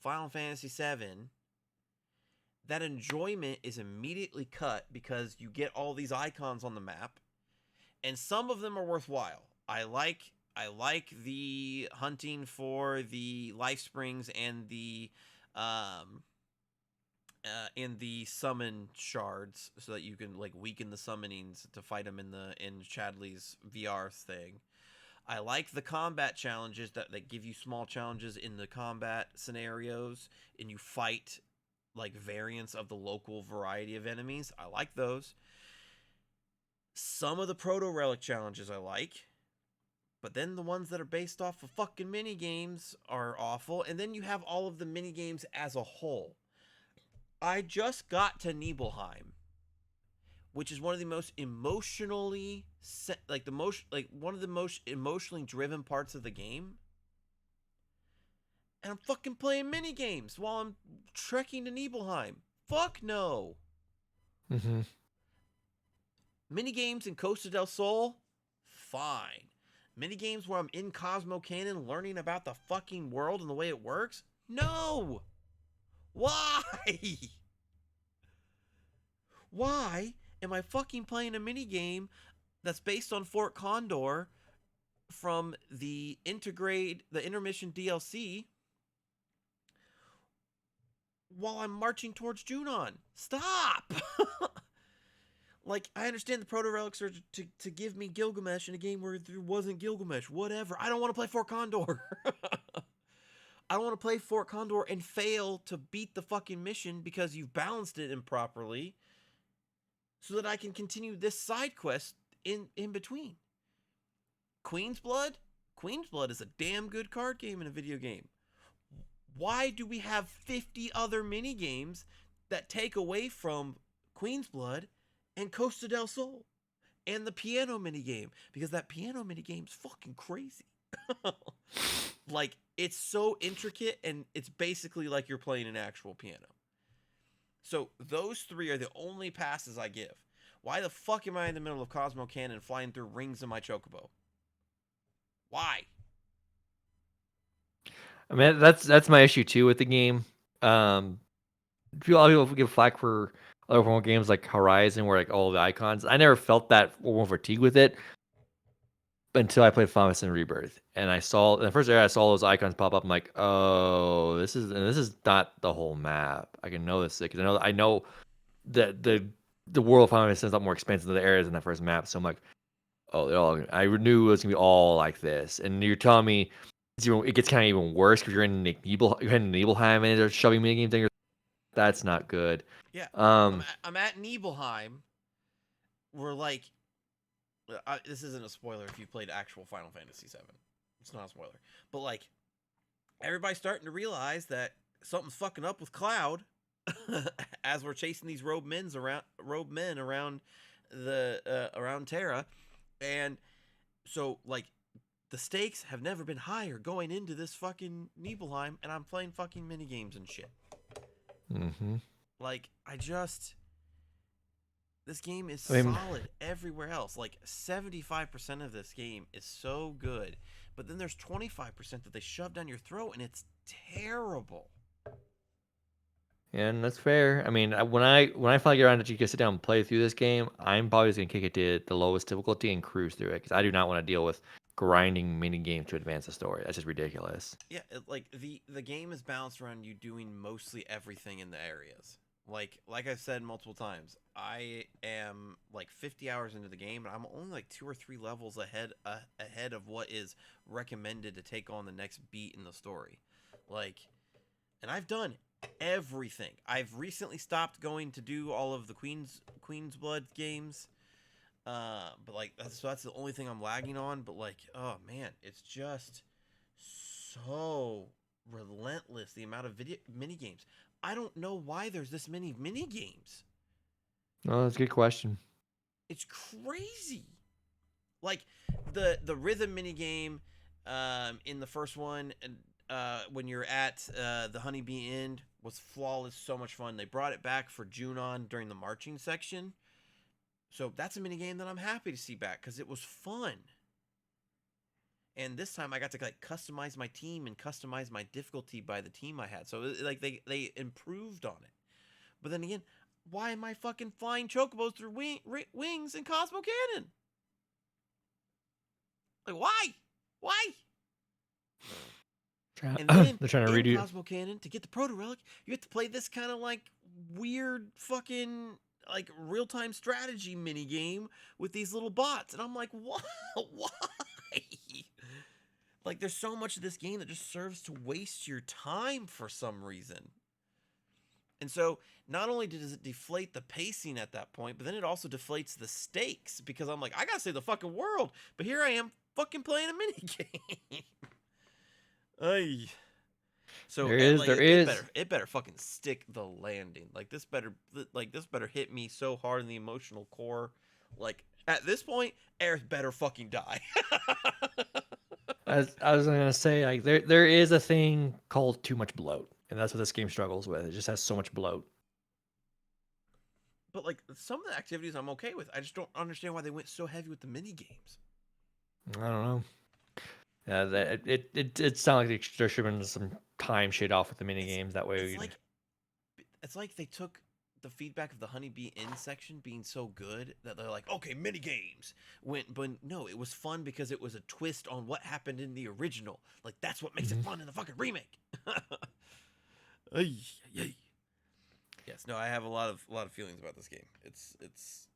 Final Fantasy VII, that enjoyment is immediately cut because you get all these icons on the map, and some of them are worthwhile. I like the hunting for the life springs and the in the summon shards, so that you can like weaken the summonings to fight them in Chadley's VR thing. I like the combat challenges that they give you small challenges in the combat scenarios, and you fight like variants of the local variety of enemies. I like those. Some of the proto relic challenges I like, but then the ones that are based off of fucking mini games are awful. And then you have all of the mini games as a whole. I just got to Nibelheim, which is one of the most emotionally like the most like one of the most emotionally driven parts of the game. And I'm fucking playing mini games while I'm trekking to Nibelheim. Fuck no. Mm-hmm. Mini games in Costa del Sol, fine. Mini games where I'm in Cosmo Canyon learning about the fucking world and the way it works, no. Why? Why am I fucking playing a mini game that's based on Fort Condor from the intermission DLC while I'm marching towards Junon? Stop! Like, I understand the proto relics are to give me Gilgamesh in a game where there wasn't Gilgamesh. Whatever. I don't want to play Fort Condor. I don't want to play Fort Condor and fail to beat the fucking mission because you've balanced it improperly, so that I can continue this side quest in between. Queen's Blood? Queen's Blood is a damn good card game in a video game. Why do we have 50 other mini games that take away from Queen's Blood and Costa del Sol and the piano mini game? Because that piano mini game is fucking crazy. Like, it's so intricate, and it's basically like you're playing an actual piano. So those three are the only passes I give. Why the fuck am I in the middle of Cosmo Canyon flying through rings in my chocobo? Why? I mean, that's my issue too with the game. A lot of people give flack for other formal games like Horizon, where like all the icons. I never felt that overall fatigue with it until I played Final Fantasy Rebirth, and I saw in the first area I saw those icons pop up. I'm like, oh, this is not the whole map. I can notice it because I know that the world of Final Fantasy is a lot more expansive than the areas in that first map. So I'm like, oh, I knew it was gonna be all like this, and you're telling me it gets kind of even worse because you're in Nibelheim and they're shoving mini games in your. That's not good. Yeah, Um, I'm at Nibelheim. We're like, this isn't a spoiler if you played actual Final Fantasy VII. It's not a spoiler, but like, everybody's starting to realize that something's fucking up with Cloud as we're chasing these robed men around around Terra, and so like the stakes have never been higher going into this fucking Nibelheim, and I'm playing fucking mini games and shit. mm-hmm. Like, this game is I mean, solid everywhere else. Like, 75% of this game is so good, but then there's 25% that they shove down your throat, and it's terrible. and that's fair. I mean, when I finally get around to sit down and play through this game, I'm probably just gonna kick it to the lowest difficulty and cruise through it because I do not want to deal with grinding mini games to advance the story. That's just ridiculous. Yeah, like the game is balanced around you doing mostly everything in the areas. Like I've said multiple times, I am like 50 hours into the game, and I'm only like 2 or 3 levels ahead of what is recommended to take on the next beat in the story. Like, and I've done everything. I've recently stopped going to do all of the Queen's Blood games. But like that's the only thing I'm lagging on. But like, oh man, it's just so relentless, the amount of mini games. I don't know why there's this many mini games. Oh, that's a good question. It's crazy. Like the rhythm mini game in the first one, when you're at the Honeybee End, was flawless, so much fun. They brought it back for Junon during the marching section. So that's a mini game that I'm happy to see back because it was fun. And this time I got to like customize my team and customize my difficulty by the team I had. So like they improved on it. But then again, why am I fucking flying chocobos through wings in Cosmo Canyon? Like, why? Why? And then They're trying to in redo. Cosmo Canyon, to get the Proto Relic, you have to play this kind of like weird fucking like real time strategy mini game with these little bots, and I'm like, what? Why? Like, there's so much of this game that just serves to waste your time for some reason. And so, not only does it deflate the pacing at that point, but then it also deflates the stakes because I'm like, I gotta save the fucking world, but here I am fucking playing a mini game. Ay. So like There is. it better fucking stick the landing. Like this better hit me so hard in the emotional core. Like at this point, Aerith better fucking die. As I was gonna say, like there is a thing called too much bloat, and that's what this game struggles with. It just has so much bloat. But like some of the activities I'm okay with. I just don't understand why they went so heavy with the mini games. I don't know. Yeah, it sounded like there should have been some time shade off with the mini games. That way, It's like they took the feedback of the Honeybee Inn section being so good that they're like, okay, mini games. But no, it was fun because it was a twist on what happened in the original. Like that's what makes it fun in the fucking remake. Ay, ay. Yes, no, I have a lot of feelings about this game. It's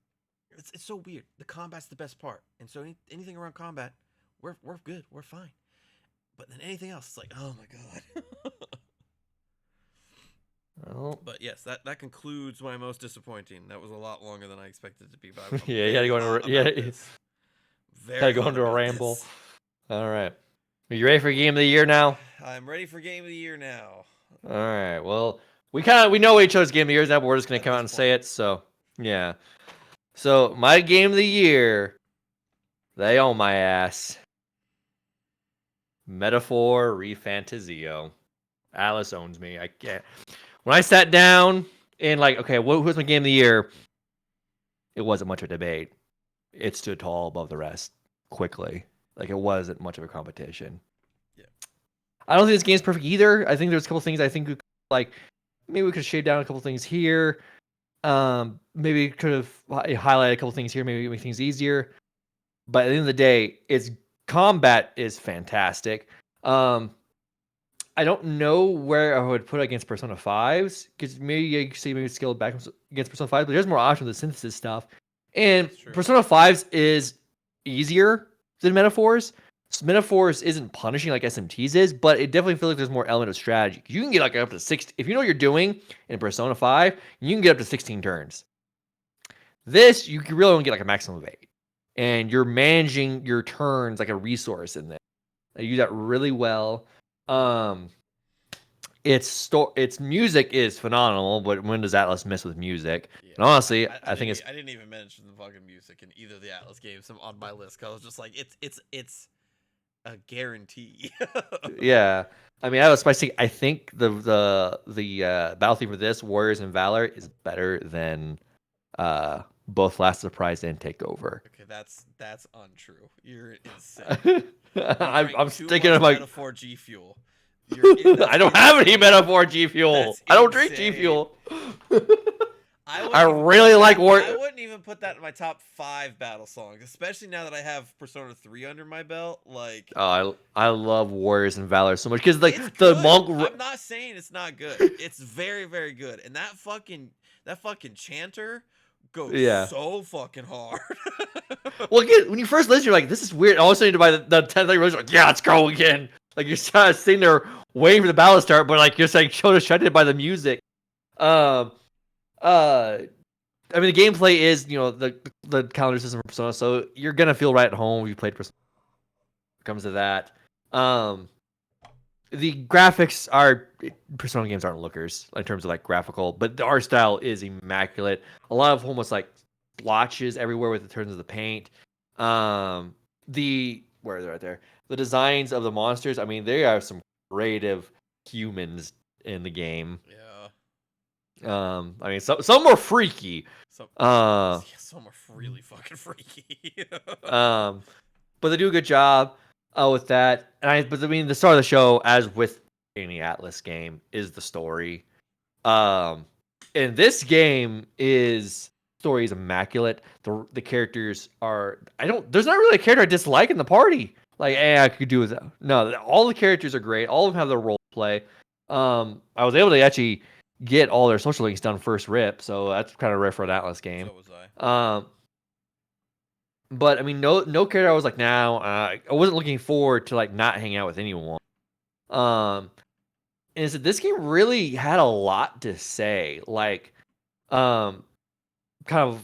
so weird. The combat's the best part, and so anything around combat, we're good, we're fine. But then anything else, it's like, oh my god. well, But yes, that concludes my most disappointing. That was a lot longer than I expected it to be. But I'm yeah, you gotta go into gotta go into a ramble. This. All right, are you ready for game of the year now? I'm ready for game of the year now. All right. Well, we know each other's game of the year now, but we're just gonna come out and say it. So yeah. So my game of the year, they own my ass. Metaphor Refantazio. Alice owns me. I can't. When I sat down and like, okay, who's my game of the year? It wasn't much of a debate. It stood tall above the rest quickly. Like it wasn't much of a competition. Yeah. I don't think this game's perfect either. I think there's a couple things I think we could, like maybe we could shade down a couple things here. Maybe could have highlighted a couple things here, maybe make things easier. But at the end of the day, its combat is fantastic. I don't know where I would put it against Persona 5s, because maybe you see maybe scaled back against Persona 5, but there's more options with synthesis stuff. And Persona 5s is easier than Metaphors. So Metaphors isn't punishing like SMTs is, but it definitely feels like there's more element of strategy. You can get like up to 6 if you know what you're doing in Persona 5, you can get up to 16 turns. This, you can really only get like a maximum of 8. And you're managing your turns like a resource in there. I use that really well. Its music is phenomenal, but when does Atlas miss with music? Yeah, and honestly, I think I didn't even mention the fucking music in either of the Atlas games on my list because I was just like, it's a guarantee. Yeah, I mean, Atlas Spicy. I think the battle theme for this Warriors and Valor is better than both Last Surprise and Takeover. Okay, that's untrue. You're insane. I'm sticking to my Metaphor G Fuel. I don't have any Metaphor G Fuel. I don't drink G Fuel. I really like War. I wouldn't even put that in my top 5 battle songs, especially now that I have Persona 3 under my belt. Like, oh, I love Warriors and Valor so much because like the monk. I'm not saying it's not good. It's very very good, and that fucking chanter goes so fucking hard. Well, again, when you first listen, you're like, "This is weird." All of a sudden, by the 10th thing, you're like, "Yeah, let's go again." Like you're just sitting there waiting for the battle to start, but like you're like so distracted by the music. I mean, the gameplay is the calendar system of Persona, so you're gonna feel right at home if you played Persona. When it comes to that, the graphics are Persona games aren't lookers in terms of like graphical, but the art style is immaculate. A lot of almost like splotches everywhere with the turns of the paint. Where are they right there? The designs of the monsters. I mean, they are some creative humans in the game. Yeah. I mean, some more freaky. Some are really fucking freaky. But they do a good job with that. But I mean, the star of the show, as with any Atlas game, is the story. And this game story is immaculate. The characters are there's not really a character I dislike in the party. Like, I could do with that. No, all the characters are great. All of them have their role to play. I was able to actually get all their social links done first rip, so that's kind of rare for an Atlas game. So was I. But I mean, no character I was like, now I wasn't looking forward to like not hang out with anyone. Um, and so this game really had a lot to say, like, kind of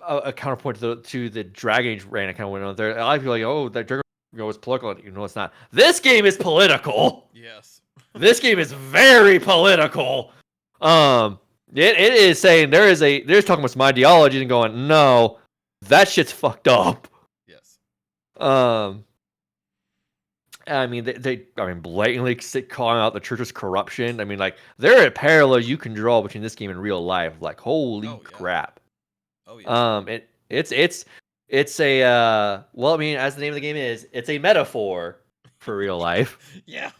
a counterpoint to the Dragon Age reign I kind of went on there. A lot of people are like, oh, that Dragon Age was political. You know, it's not. This game is political. Yes. This game is very political. It is saying there's talking about some ideology and going, no, that shit's fucked up. Yes. I mean, I mean, blatantly calling out the church's corruption. I mean, like, there are parallels you can draw between this game and real life. Like, holy crap. Oh yeah. It's a well, I mean, as the name of the game is, it's a metaphor for real life. Yeah.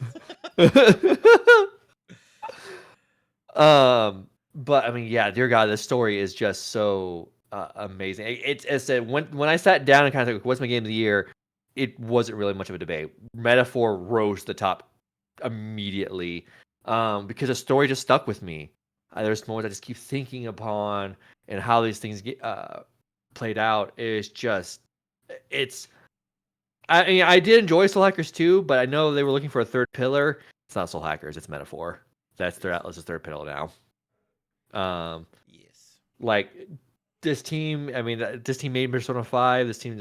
But I mean, yeah, dear God, this story is just so amazing. It's when I sat down and kind of like, what's my game of the year? It wasn't really much of a debate. Metaphor rose to the top immediately because the story just stuck with me. There's moments I just keep thinking upon and how these things get played out. Is just it's. I mean, I did enjoy Soul Hackers too, but I know they were looking for a third pillar. It's not Soul Hackers; it's Metaphor. That's their Atlas's third pillar now. Yes. Like this team, I mean, this team made Persona 5. This team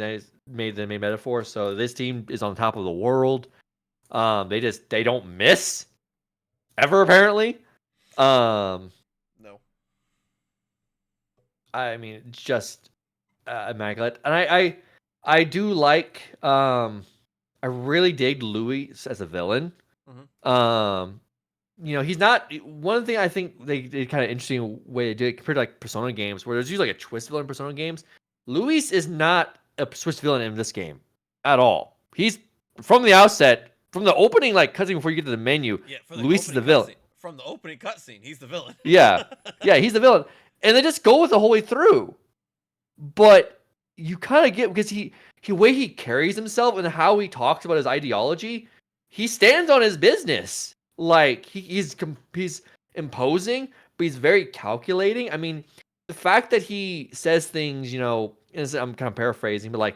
made Metaphor. So this team is on top of the world. They don't miss ever apparently. No. I mean, it's just immaculate, and I do like. I really dig Louis as a villain. Mm-hmm. You know, he's not one thing I think they did kind of interesting way to do it compared to like Persona games where there's usually like a twist villain in Persona games. Luis is not a twist villain in this game at all. He's from the outset, from the opening like cutscene before you get to the menu. Yeah, Luis is the villain. From the opening cutscene, he's the villain. Yeah, he's the villain, and they just go with the whole way through. But you kind of get because he way he carries himself and how he talks about his ideology, he stands on his business. Like he's imposing, but he's very calculating. I mean, the fact that he says things, you know, I'm kind of paraphrasing, but like,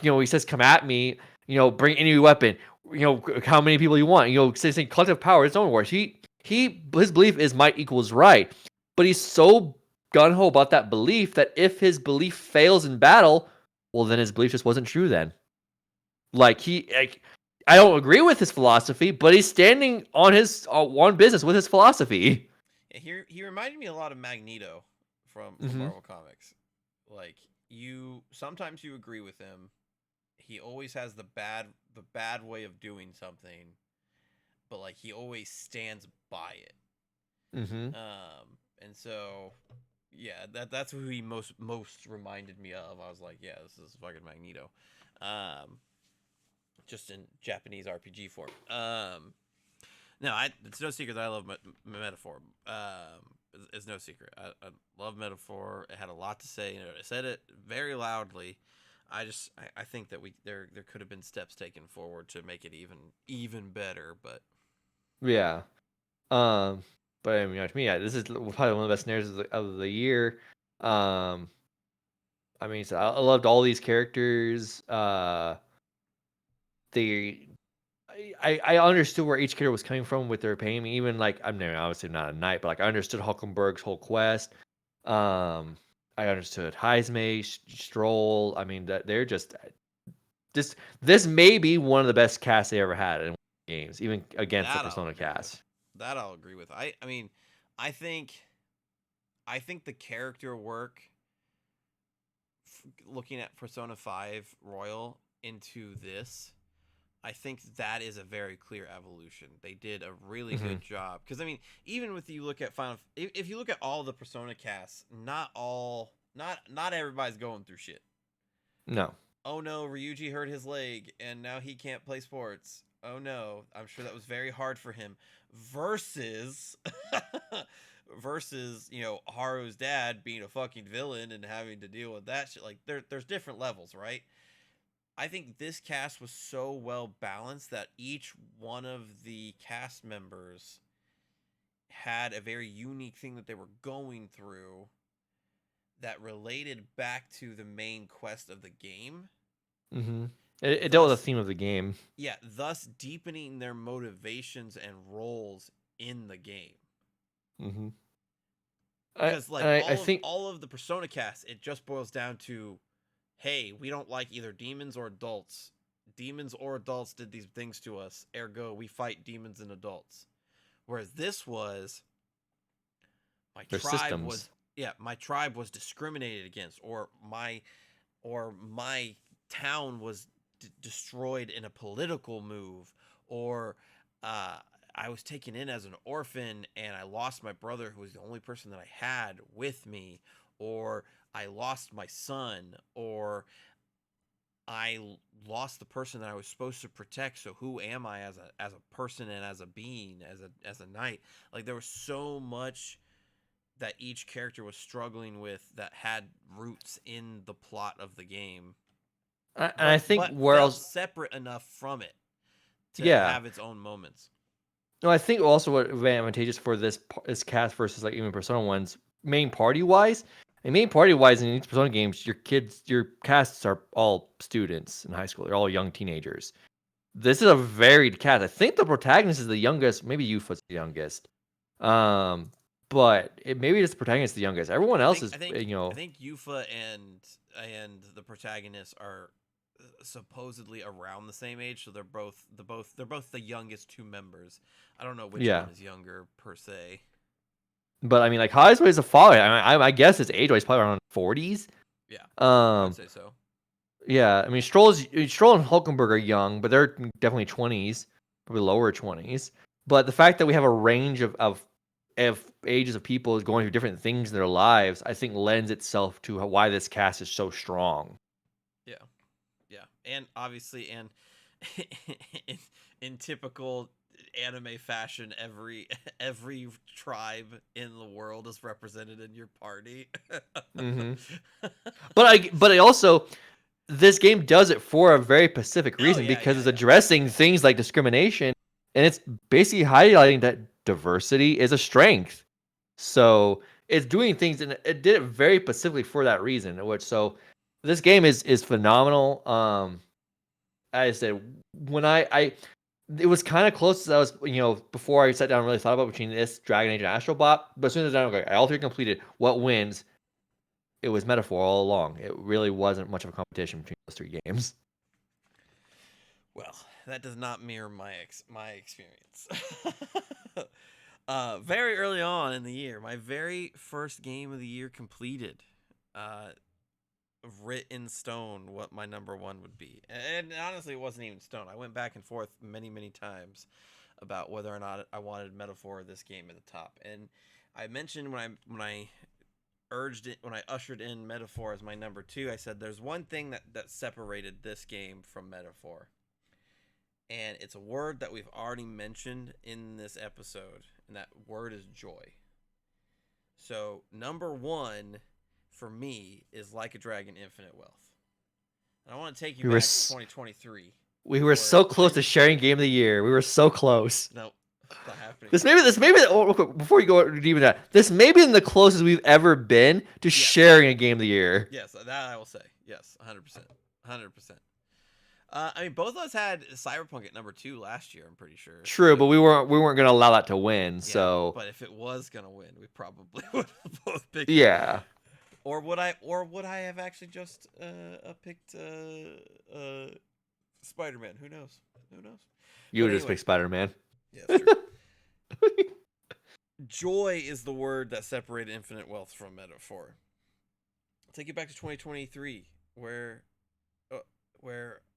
you know, he says, "Come at me," you know, bring any weapon, you know, how many people you want, you know, saying collective power, it's own words. His belief is might equals right, but he's so gun ho about that belief that if his belief fails in battle, well, then his belief just wasn't true. Then, like I don't agree with his philosophy, but he's standing on his on business with his philosophy. Yeah, he reminded me a lot of Magneto from Marvel Comics. Like sometimes you agree with him. He always has the bad way of doing something, but like he always stands by it. And so yeah, that's who he most reminded me of. I was like, yeah, this is fucking Magneto. Just in Japanese RPG form. No, it's no secret that I love Metaphor. It's no secret. I love Metaphor. It had a lot to say. You know, I said it very loudly. I think that there could have been steps taken forward to make it even better. But yeah, but I mean, to me, this is probably one of the best narratives of the year. I mean, so I loved all these characters. I understood where each character was coming from with their pain. Even like I'm obviously not a knight, but like I understood Hulkenberg's whole quest. I understood Heismay, Stroll. I mean, that they're just this may be one of the best casts they ever had in games, even against the Persona cast. That I'll agree with. I mean, I think the character work, looking at Persona 5 Royal into this, I think that is a very clear evolution. They did a really good job. Because I mean, even with you look at if you look at all the Persona casts, not everybody's going through shit. No. Oh no, Ryuji hurt his leg and now he can't play sports. Oh no, I'm sure that was very hard for him. Versus, you know, Haru's dad being a fucking villain and having to deal with that shit. Like there's different levels, right? I think this cast was so well balanced that each one of the cast members had a very unique thing that they were going through that related back to the main quest of the game. Mm-hmm. It dealt with Thus, the theme of the game. yeah, thus deepening their motivations and roles in the game. Mm-hmm. Because like I think all of the Persona cast, it just boils down to, hey, we don't like either demons or adults. Demons or adults did these things to us. Ergo, we fight demons and adults. Whereas this was my there's tribe systems. was my tribe was discriminated against, or my town was destroyed in a political move, or I was taken in as an orphan and I lost my brother who was the only person that I had with me, or I lost my son, or I lost the person that I was supposed to protect. So who am I as a person and as a being, as a knight? Like there was so much that each character was struggling with that had roots in the plot of the game, And I think but where felt else, separate enough from it to yeah. have its own moments. No, I think also what would be advantageous for this cast versus like even Persona ones, main party wise. And main party wise in these Persona games, your casts are all students in high school. They're all young teenagers. This is a varied cast. I think the protagonist is the youngest. Maybe Yufa's the youngest. Um, but maybe just the protagonist is the youngest. Everyone I else think is, I think you know, I think Yufa and the protagonist are supposedly around the same age, so they're both the youngest two members. I don't know which yeah. one is younger per se. But I mean, like highest ways of following. I guess his age wise probably around 40s. Yeah, I would Um, say so. yeah. I mean, Stroll and Hulkenberg are young, but they're definitely 20s, probably lower 20s. But the fact that we have a range of ages of people going through different things in their lives, I think lends itself to why this cast is so strong. Yeah, yeah, and obviously, and in, in typical anime fashion, every tribe in the world is represented in your party. Hmm. But I also this game does it for a very specific Oh reason yeah, because yeah, it's yeah. addressing things like discrimination and it's basically highlighting that diversity is a strength. So it's doing things and it did it very specifically for that reason. Which so this game is phenomenal. I said when I it was kind of close as I was, before I sat down and really thought about between this Dragon Age and Astro Bot. But as soon as I was like, all three completed, what wins? It was Metaphor all along. It really wasn't much of a competition between those three games. Well, that does not mirror my experience. Very early on in the year, my very first game of the year completed. Uh, Writ in stone what my number one would be, and honestly, it wasn't even stone. I went back and forth many times about whether or not I wanted Metaphor this game at the top, and I mentioned when I ushered in Metaphor as my number two. I said there's one thing that separated this game from Metaphor, and it's a word that we've already mentioned in this episode, and that word is joy. So number one for me is Like a Dragon Infinite Wealth. And I want to take you We were back to s- 2023. we were so close to sharing Game of the Year. We were so close. No, not happening. This maybe real quick, before you go deep into that, this may be the closest we've ever been to Yes. sharing a Game of the Year. Yes, that I will say. Yes, 100%. 100%. I mean, both of us had Cyberpunk at number two last year. I'm pretty sure. True, So, but we weren't gonna allow that to win. yeah, So but if it was gonna win, we probably would have both picked it. yeah, Or would I? Or would I have actually just picked Spider-Man? Who knows? Who knows? you But would just anyway, pick Spider-Man. yeah, that's true. Joy is the word that separated Infinite Wealth from Metaphor. Take it back to 2023, where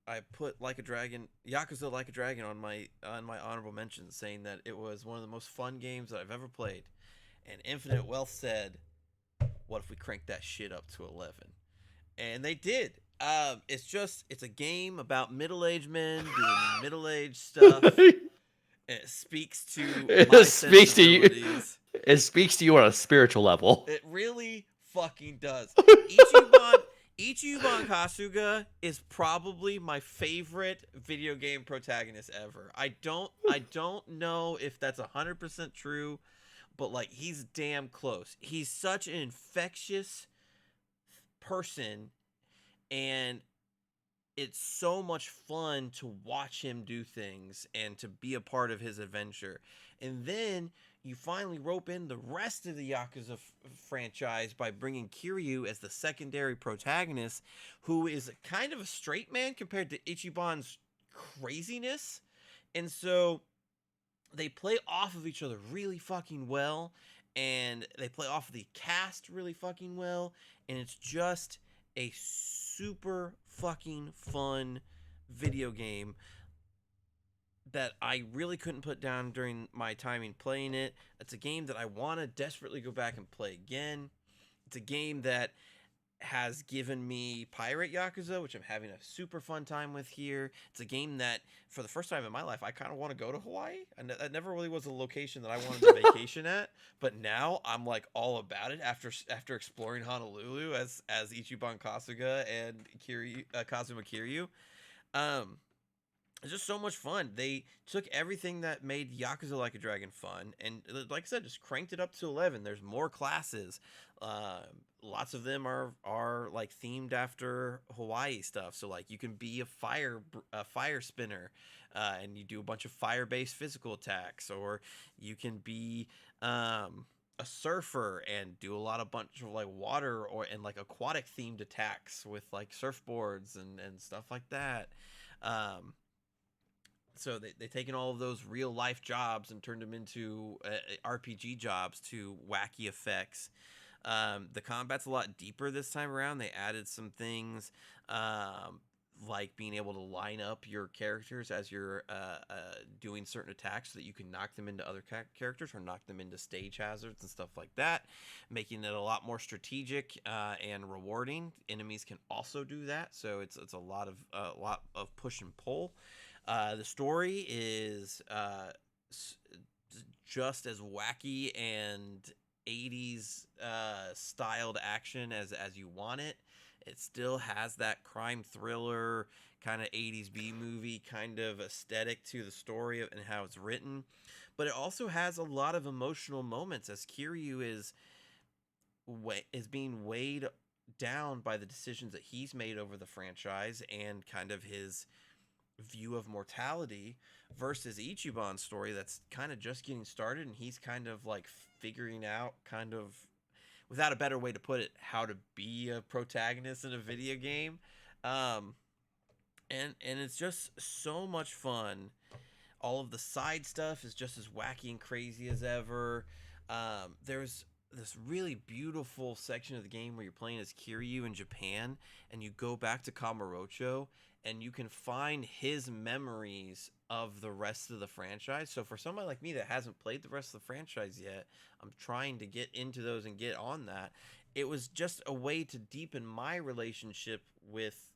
I put Like a Dragon, Yakuza Like a Dragon on my honorable mentions, saying that it was one of the most fun games that I've ever played. And Infinite Wealth said, "What if we crank that shit up to 11?" And they did. It's a game about middle-aged men doing middle-aged stuff. It speaks to my It speaks to you. sensibilities. It speaks to you on a spiritual level. It really fucking does. Ichiban Kasuga is probably my favorite video game protagonist ever. I don't know if that's 100% true, but like he's damn close. He's such an infectious person, and it's so much fun to watch him do things and to be a part of his adventure. And then you finally rope in the rest of the Yakuza franchise by bringing Kiryu as the secondary protagonist, who is kind of a straight man compared to Ichiban's craziness. And so they play off of each other really fucking well, and they play off of the cast really fucking well, and it's just a super fucking fun video game that I really couldn't put down during my timing playing it. It's a game that I want to desperately go back and play again. It's a game that has given me Pirate Yakuza, which I'm having a super fun time with here. It's a game that, for the first time in my life, I kind of want to go to Hawaii. And that never really was a location that I wanted to vacation at, but now I'm like all about it after exploring Honolulu as Ichiban Kasuga and Kazuma Kiryu. Um, it's just so much fun. They took everything that made Yakuza Like a Dragon fun, and like I said, just cranked it up to 11. There's more classes. Uh, Lots of them are like themed after Hawaii stuff. So like you can be a fire spinner, and you do a bunch of fire based physical attacks, or you can be a surfer and do a lot of bunch of like water and like aquatic themed attacks with like surfboards and stuff like that. Um, so they taken all of those real life jobs and turned them into RPG jobs to wacky effects. The combat's a lot deeper this time around. They added some things, like being able to line up your characters as you're doing certain attacks so that you can knock them into other characters or knock them into stage hazards and stuff like that, making it a lot more strategic and rewarding. Enemies can also do that, so it's a lot of push and pull. The story is just as wacky and 80s styled action as you want it. It still has that crime thriller kind of 80s B movie kind of aesthetic to the story and how it's written, but it also has a lot of emotional moments as Kiryu is being weighed down by the decisions that he's made over the franchise and kind of his view of mortality versus Ichiban's story that's kind of just getting started, and he's kind of like figuring out, kind of without a better way to put it, how to be a protagonist in a video game. um and it's just so much fun. All of the side stuff is just as wacky and crazy as ever. There's this really beautiful section of the game where you're playing as Kiryu in Japan, and you go back to Kamurocho, and you can find his memories of the rest of the franchise. So for somebody like me that hasn't played the rest of the franchise yet, I'm trying to get into those and get on that. It was just a way to deepen my relationship with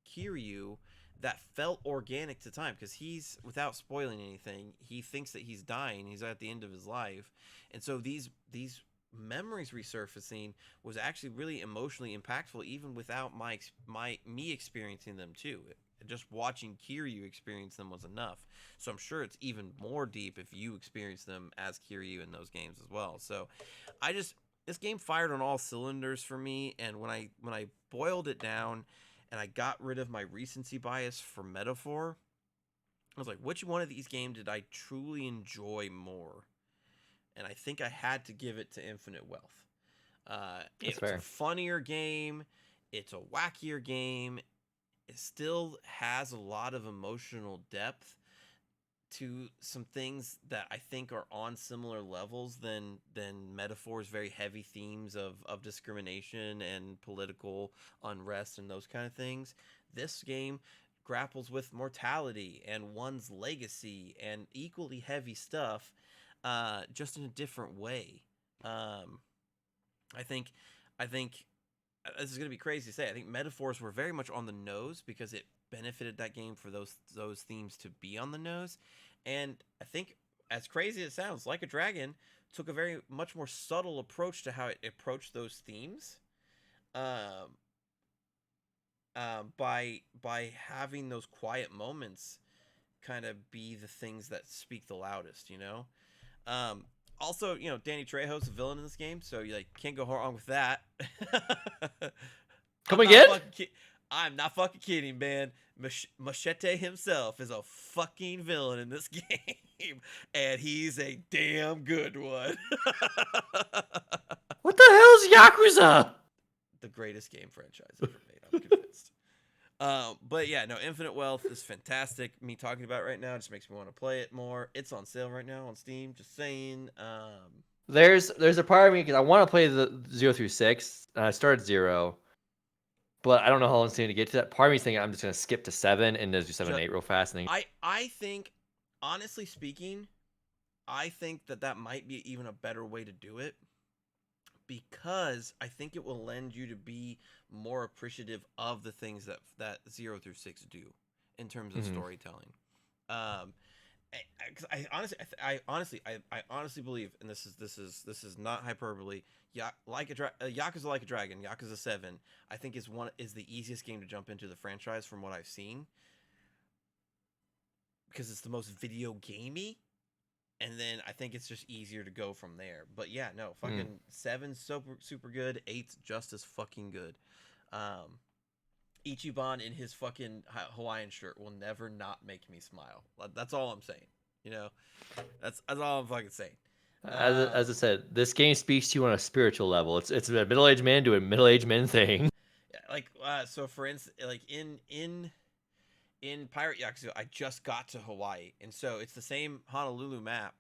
Kiryu that felt organic to time, because he's, without spoiling anything, he thinks that he's dying, he's at the end of his life, and so these memories resurfacing was actually really emotionally impactful, even without me experiencing them too. Just watching Kiryu experience them was enough. So I'm sure it's even more deep if you experience them as Kiryu in those games as well. So I just, this game fired on all cylinders for me, and when I boiled it down and I got rid of my recency bias for metaphor, I was like, which one of these games did I truly enjoy more? And I think I had to give it to Infinite Wealth. That's It's a fair. funnier game. It's a wackier game. It still has a lot of emotional depth to some things that I think are on similar levels than Metaphor's very heavy themes of discrimination and political unrest and those kind of things. This game grapples with mortality and one's legacy and equally heavy stuff, just in a different way. Um, I think I think this is gonna be crazy to say. I think metaphors were very much on the nose because it benefited that game for those themes to be on the nose, and I think, as crazy as it sounds, Like a Dragon took a very much more subtle approach to how it approached those themes. Um, by having those quiet moments kind of be the things that speak the loudest, you know. Um, Also, you know, Danny Trejo's a villain in this game, so you like can't go wrong with that. Come I'm not again? fucking I'm not fucking kidding, man. Machete himself is a fucking villain in this game, and he's a damn good one. What the hell's Yakuza? The greatest game franchise ever made. I'm convinced. But yeah, no, Infinite Wealth is fantastic. Me talking about it right now just makes me want to play it more. It's on sale right now on Steam. Just saying. There's a part of me because I want to play the 0 through 6. And I started 0, but I don't know how long it's going to get to that. Part of me thinking I'm just going to skip to 7 and just do 7 and Ju- 8 real fast. And then I think, honestly speaking, I think that might be even a better way to do it because I think it will lend you to be more appreciative of the things that 0 through 6 do in terms of Mhm. storytelling. Um, because I honestly believe, and this is not hyperbole. Yeah, Yakuza Like a Dragon, Yakuza 7, I think is the easiest game to jump into the franchise from what I've seen because it's the most video gamey, and then I think it's just easier to go from there. But yeah, no, Mm. fucking 7's super good. 8's just as fucking good. Um, Ichiban in his fucking Hawaiian shirt will never not make me smile. That's all I'm saying. You know, that's all I'm fucking saying. As I Um, said, this game speaks to you on a spiritual level. It's a middle-aged man doing middle-aged men thing. yeah, like so for instance, like in Pirate Yakuza, I just got to Hawaii, and so it's the same Honolulu map,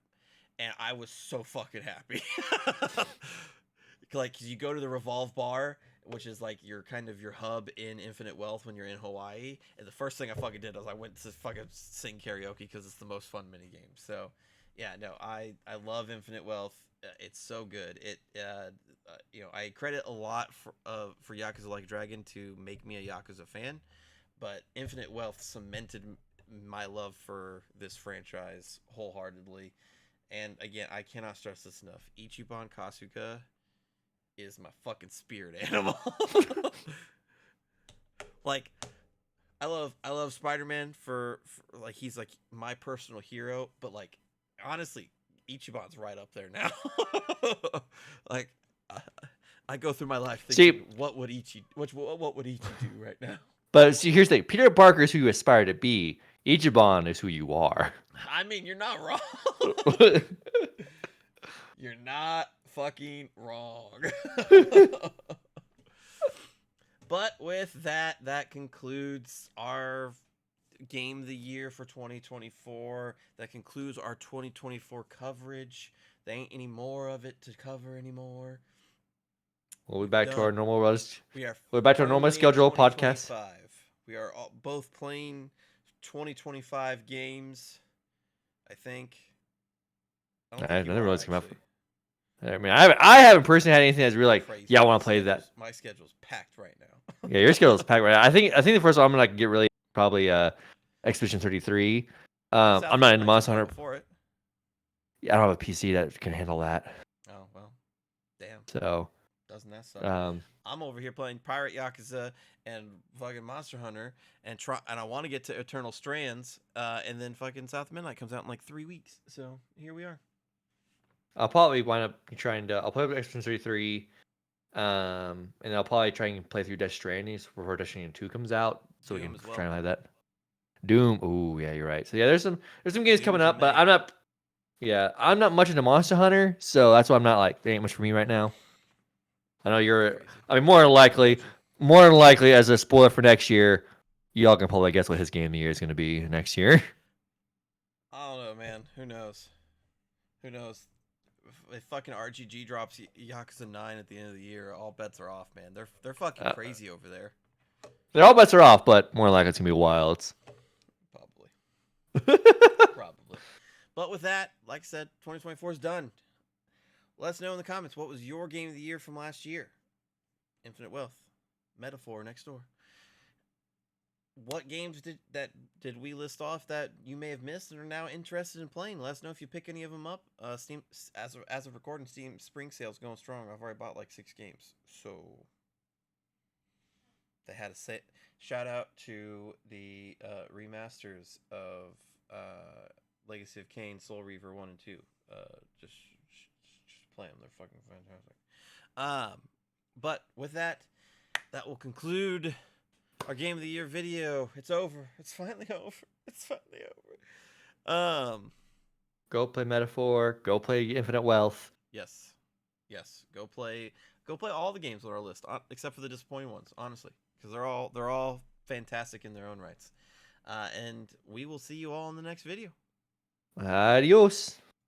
and I was so fucking happy. Like, 'cause you go to the Revolve Bar, which is like your kind of your hub in Infinite Wealth when you're in Hawaii, and the first thing I fucking did was I went to fucking sing karaoke because it's the most fun mini game. So, yeah, no, I love Infinite Wealth. It's so good. You know, I credit a lot for Yakuza Like a Dragon to make me a Yakuza fan, but Infinite Wealth cemented my love for this franchise wholeheartedly. And again, I cannot stress this enough. Ichiban Kasuga is my fucking spirit animal. Like, I love Spider-Man for like he's like my personal hero, but like honestly, Ichiban's right up there now. Like I, I go through my life thinking, See, what would Ichi do right now? but see, here's the thing: Peter Parker is who you aspire to be. Ichiban is who you are. I mean, you're not wrong. You're not fucking wrong. But with that, that concludes our game of the year for 2024. That concludes our 2024 coverage. There ain't any more of it to cover anymore. We'll be We've back to our done. normal rest. We are We're back to our normal firmly in schedule podcast. 2025. We are both playing 2025 games. I think. I don't I think you never are really came up. actually. I mean, I haven't personally had anything that's really like, Crazy. yeah, I want to play that. My schedule's packed right now. Yeah, your schedule is packed right now. I think the first one I'm gonna like get really probably Expedition 33. I'm not Southland into might come Monster out Hunter. before it. I don't have a PC that can handle that. Oh well, damn. So, Doesn't that suck? um, I'm over here playing Pirate Yakuza and fucking Monster Hunter, and I want to get to Eternal Strands, and then fucking South Midnight comes out in like 3 weeks. So here we are. I'll probably wind up trying to. I'll play with Expedition 33. And I'll probably try and play through Death Stranding before Death Stranding 2 comes out, so we Doom can as try well. and play that. Doom. Ooh, yeah, you're right. So yeah, there's some games coming Doom's in up, but May. I'm not much into Monster Hunter, so that's why I'm not like there ain't much for me right now. I know you're. Crazy. I mean, more than likely, as a spoiler for next year, y'all can probably guess what his game of the year is going to be next year. I don't know, man. Who knows? Who knows? If fucking RGG drops Yakuza 9 at the end of the year, all bets are off, man. They're fucking Uh, crazy over there. they're all bets are off, but more than likely it's gonna be Wilds. Probably. Probably. But with that, like I said, 2024 is done. Let us know in the comments what was your game of the year from last year. Infinite Wealth, Metaphor next door. What games did we list off that you may have missed and are now interested in playing? Let us know if you pick any of them up. Steam as of recording, Steam spring sales going strong. I've already bought like 6 games, so they had a shout out to the remasters of Legacy of Kain, Soul Reaver 1 and 2. Just play them; they're fucking fantastic. But with that, that will conclude our Game of the Year video. It's over. It's finally over. It's finally over. Go play Metaphor. Go play Infinite Wealth. Yes. Go play all the games on our list, except for the disappointing ones, honestly, because they're all fantastic in their own rights. And we will see you all in the next video. Adios.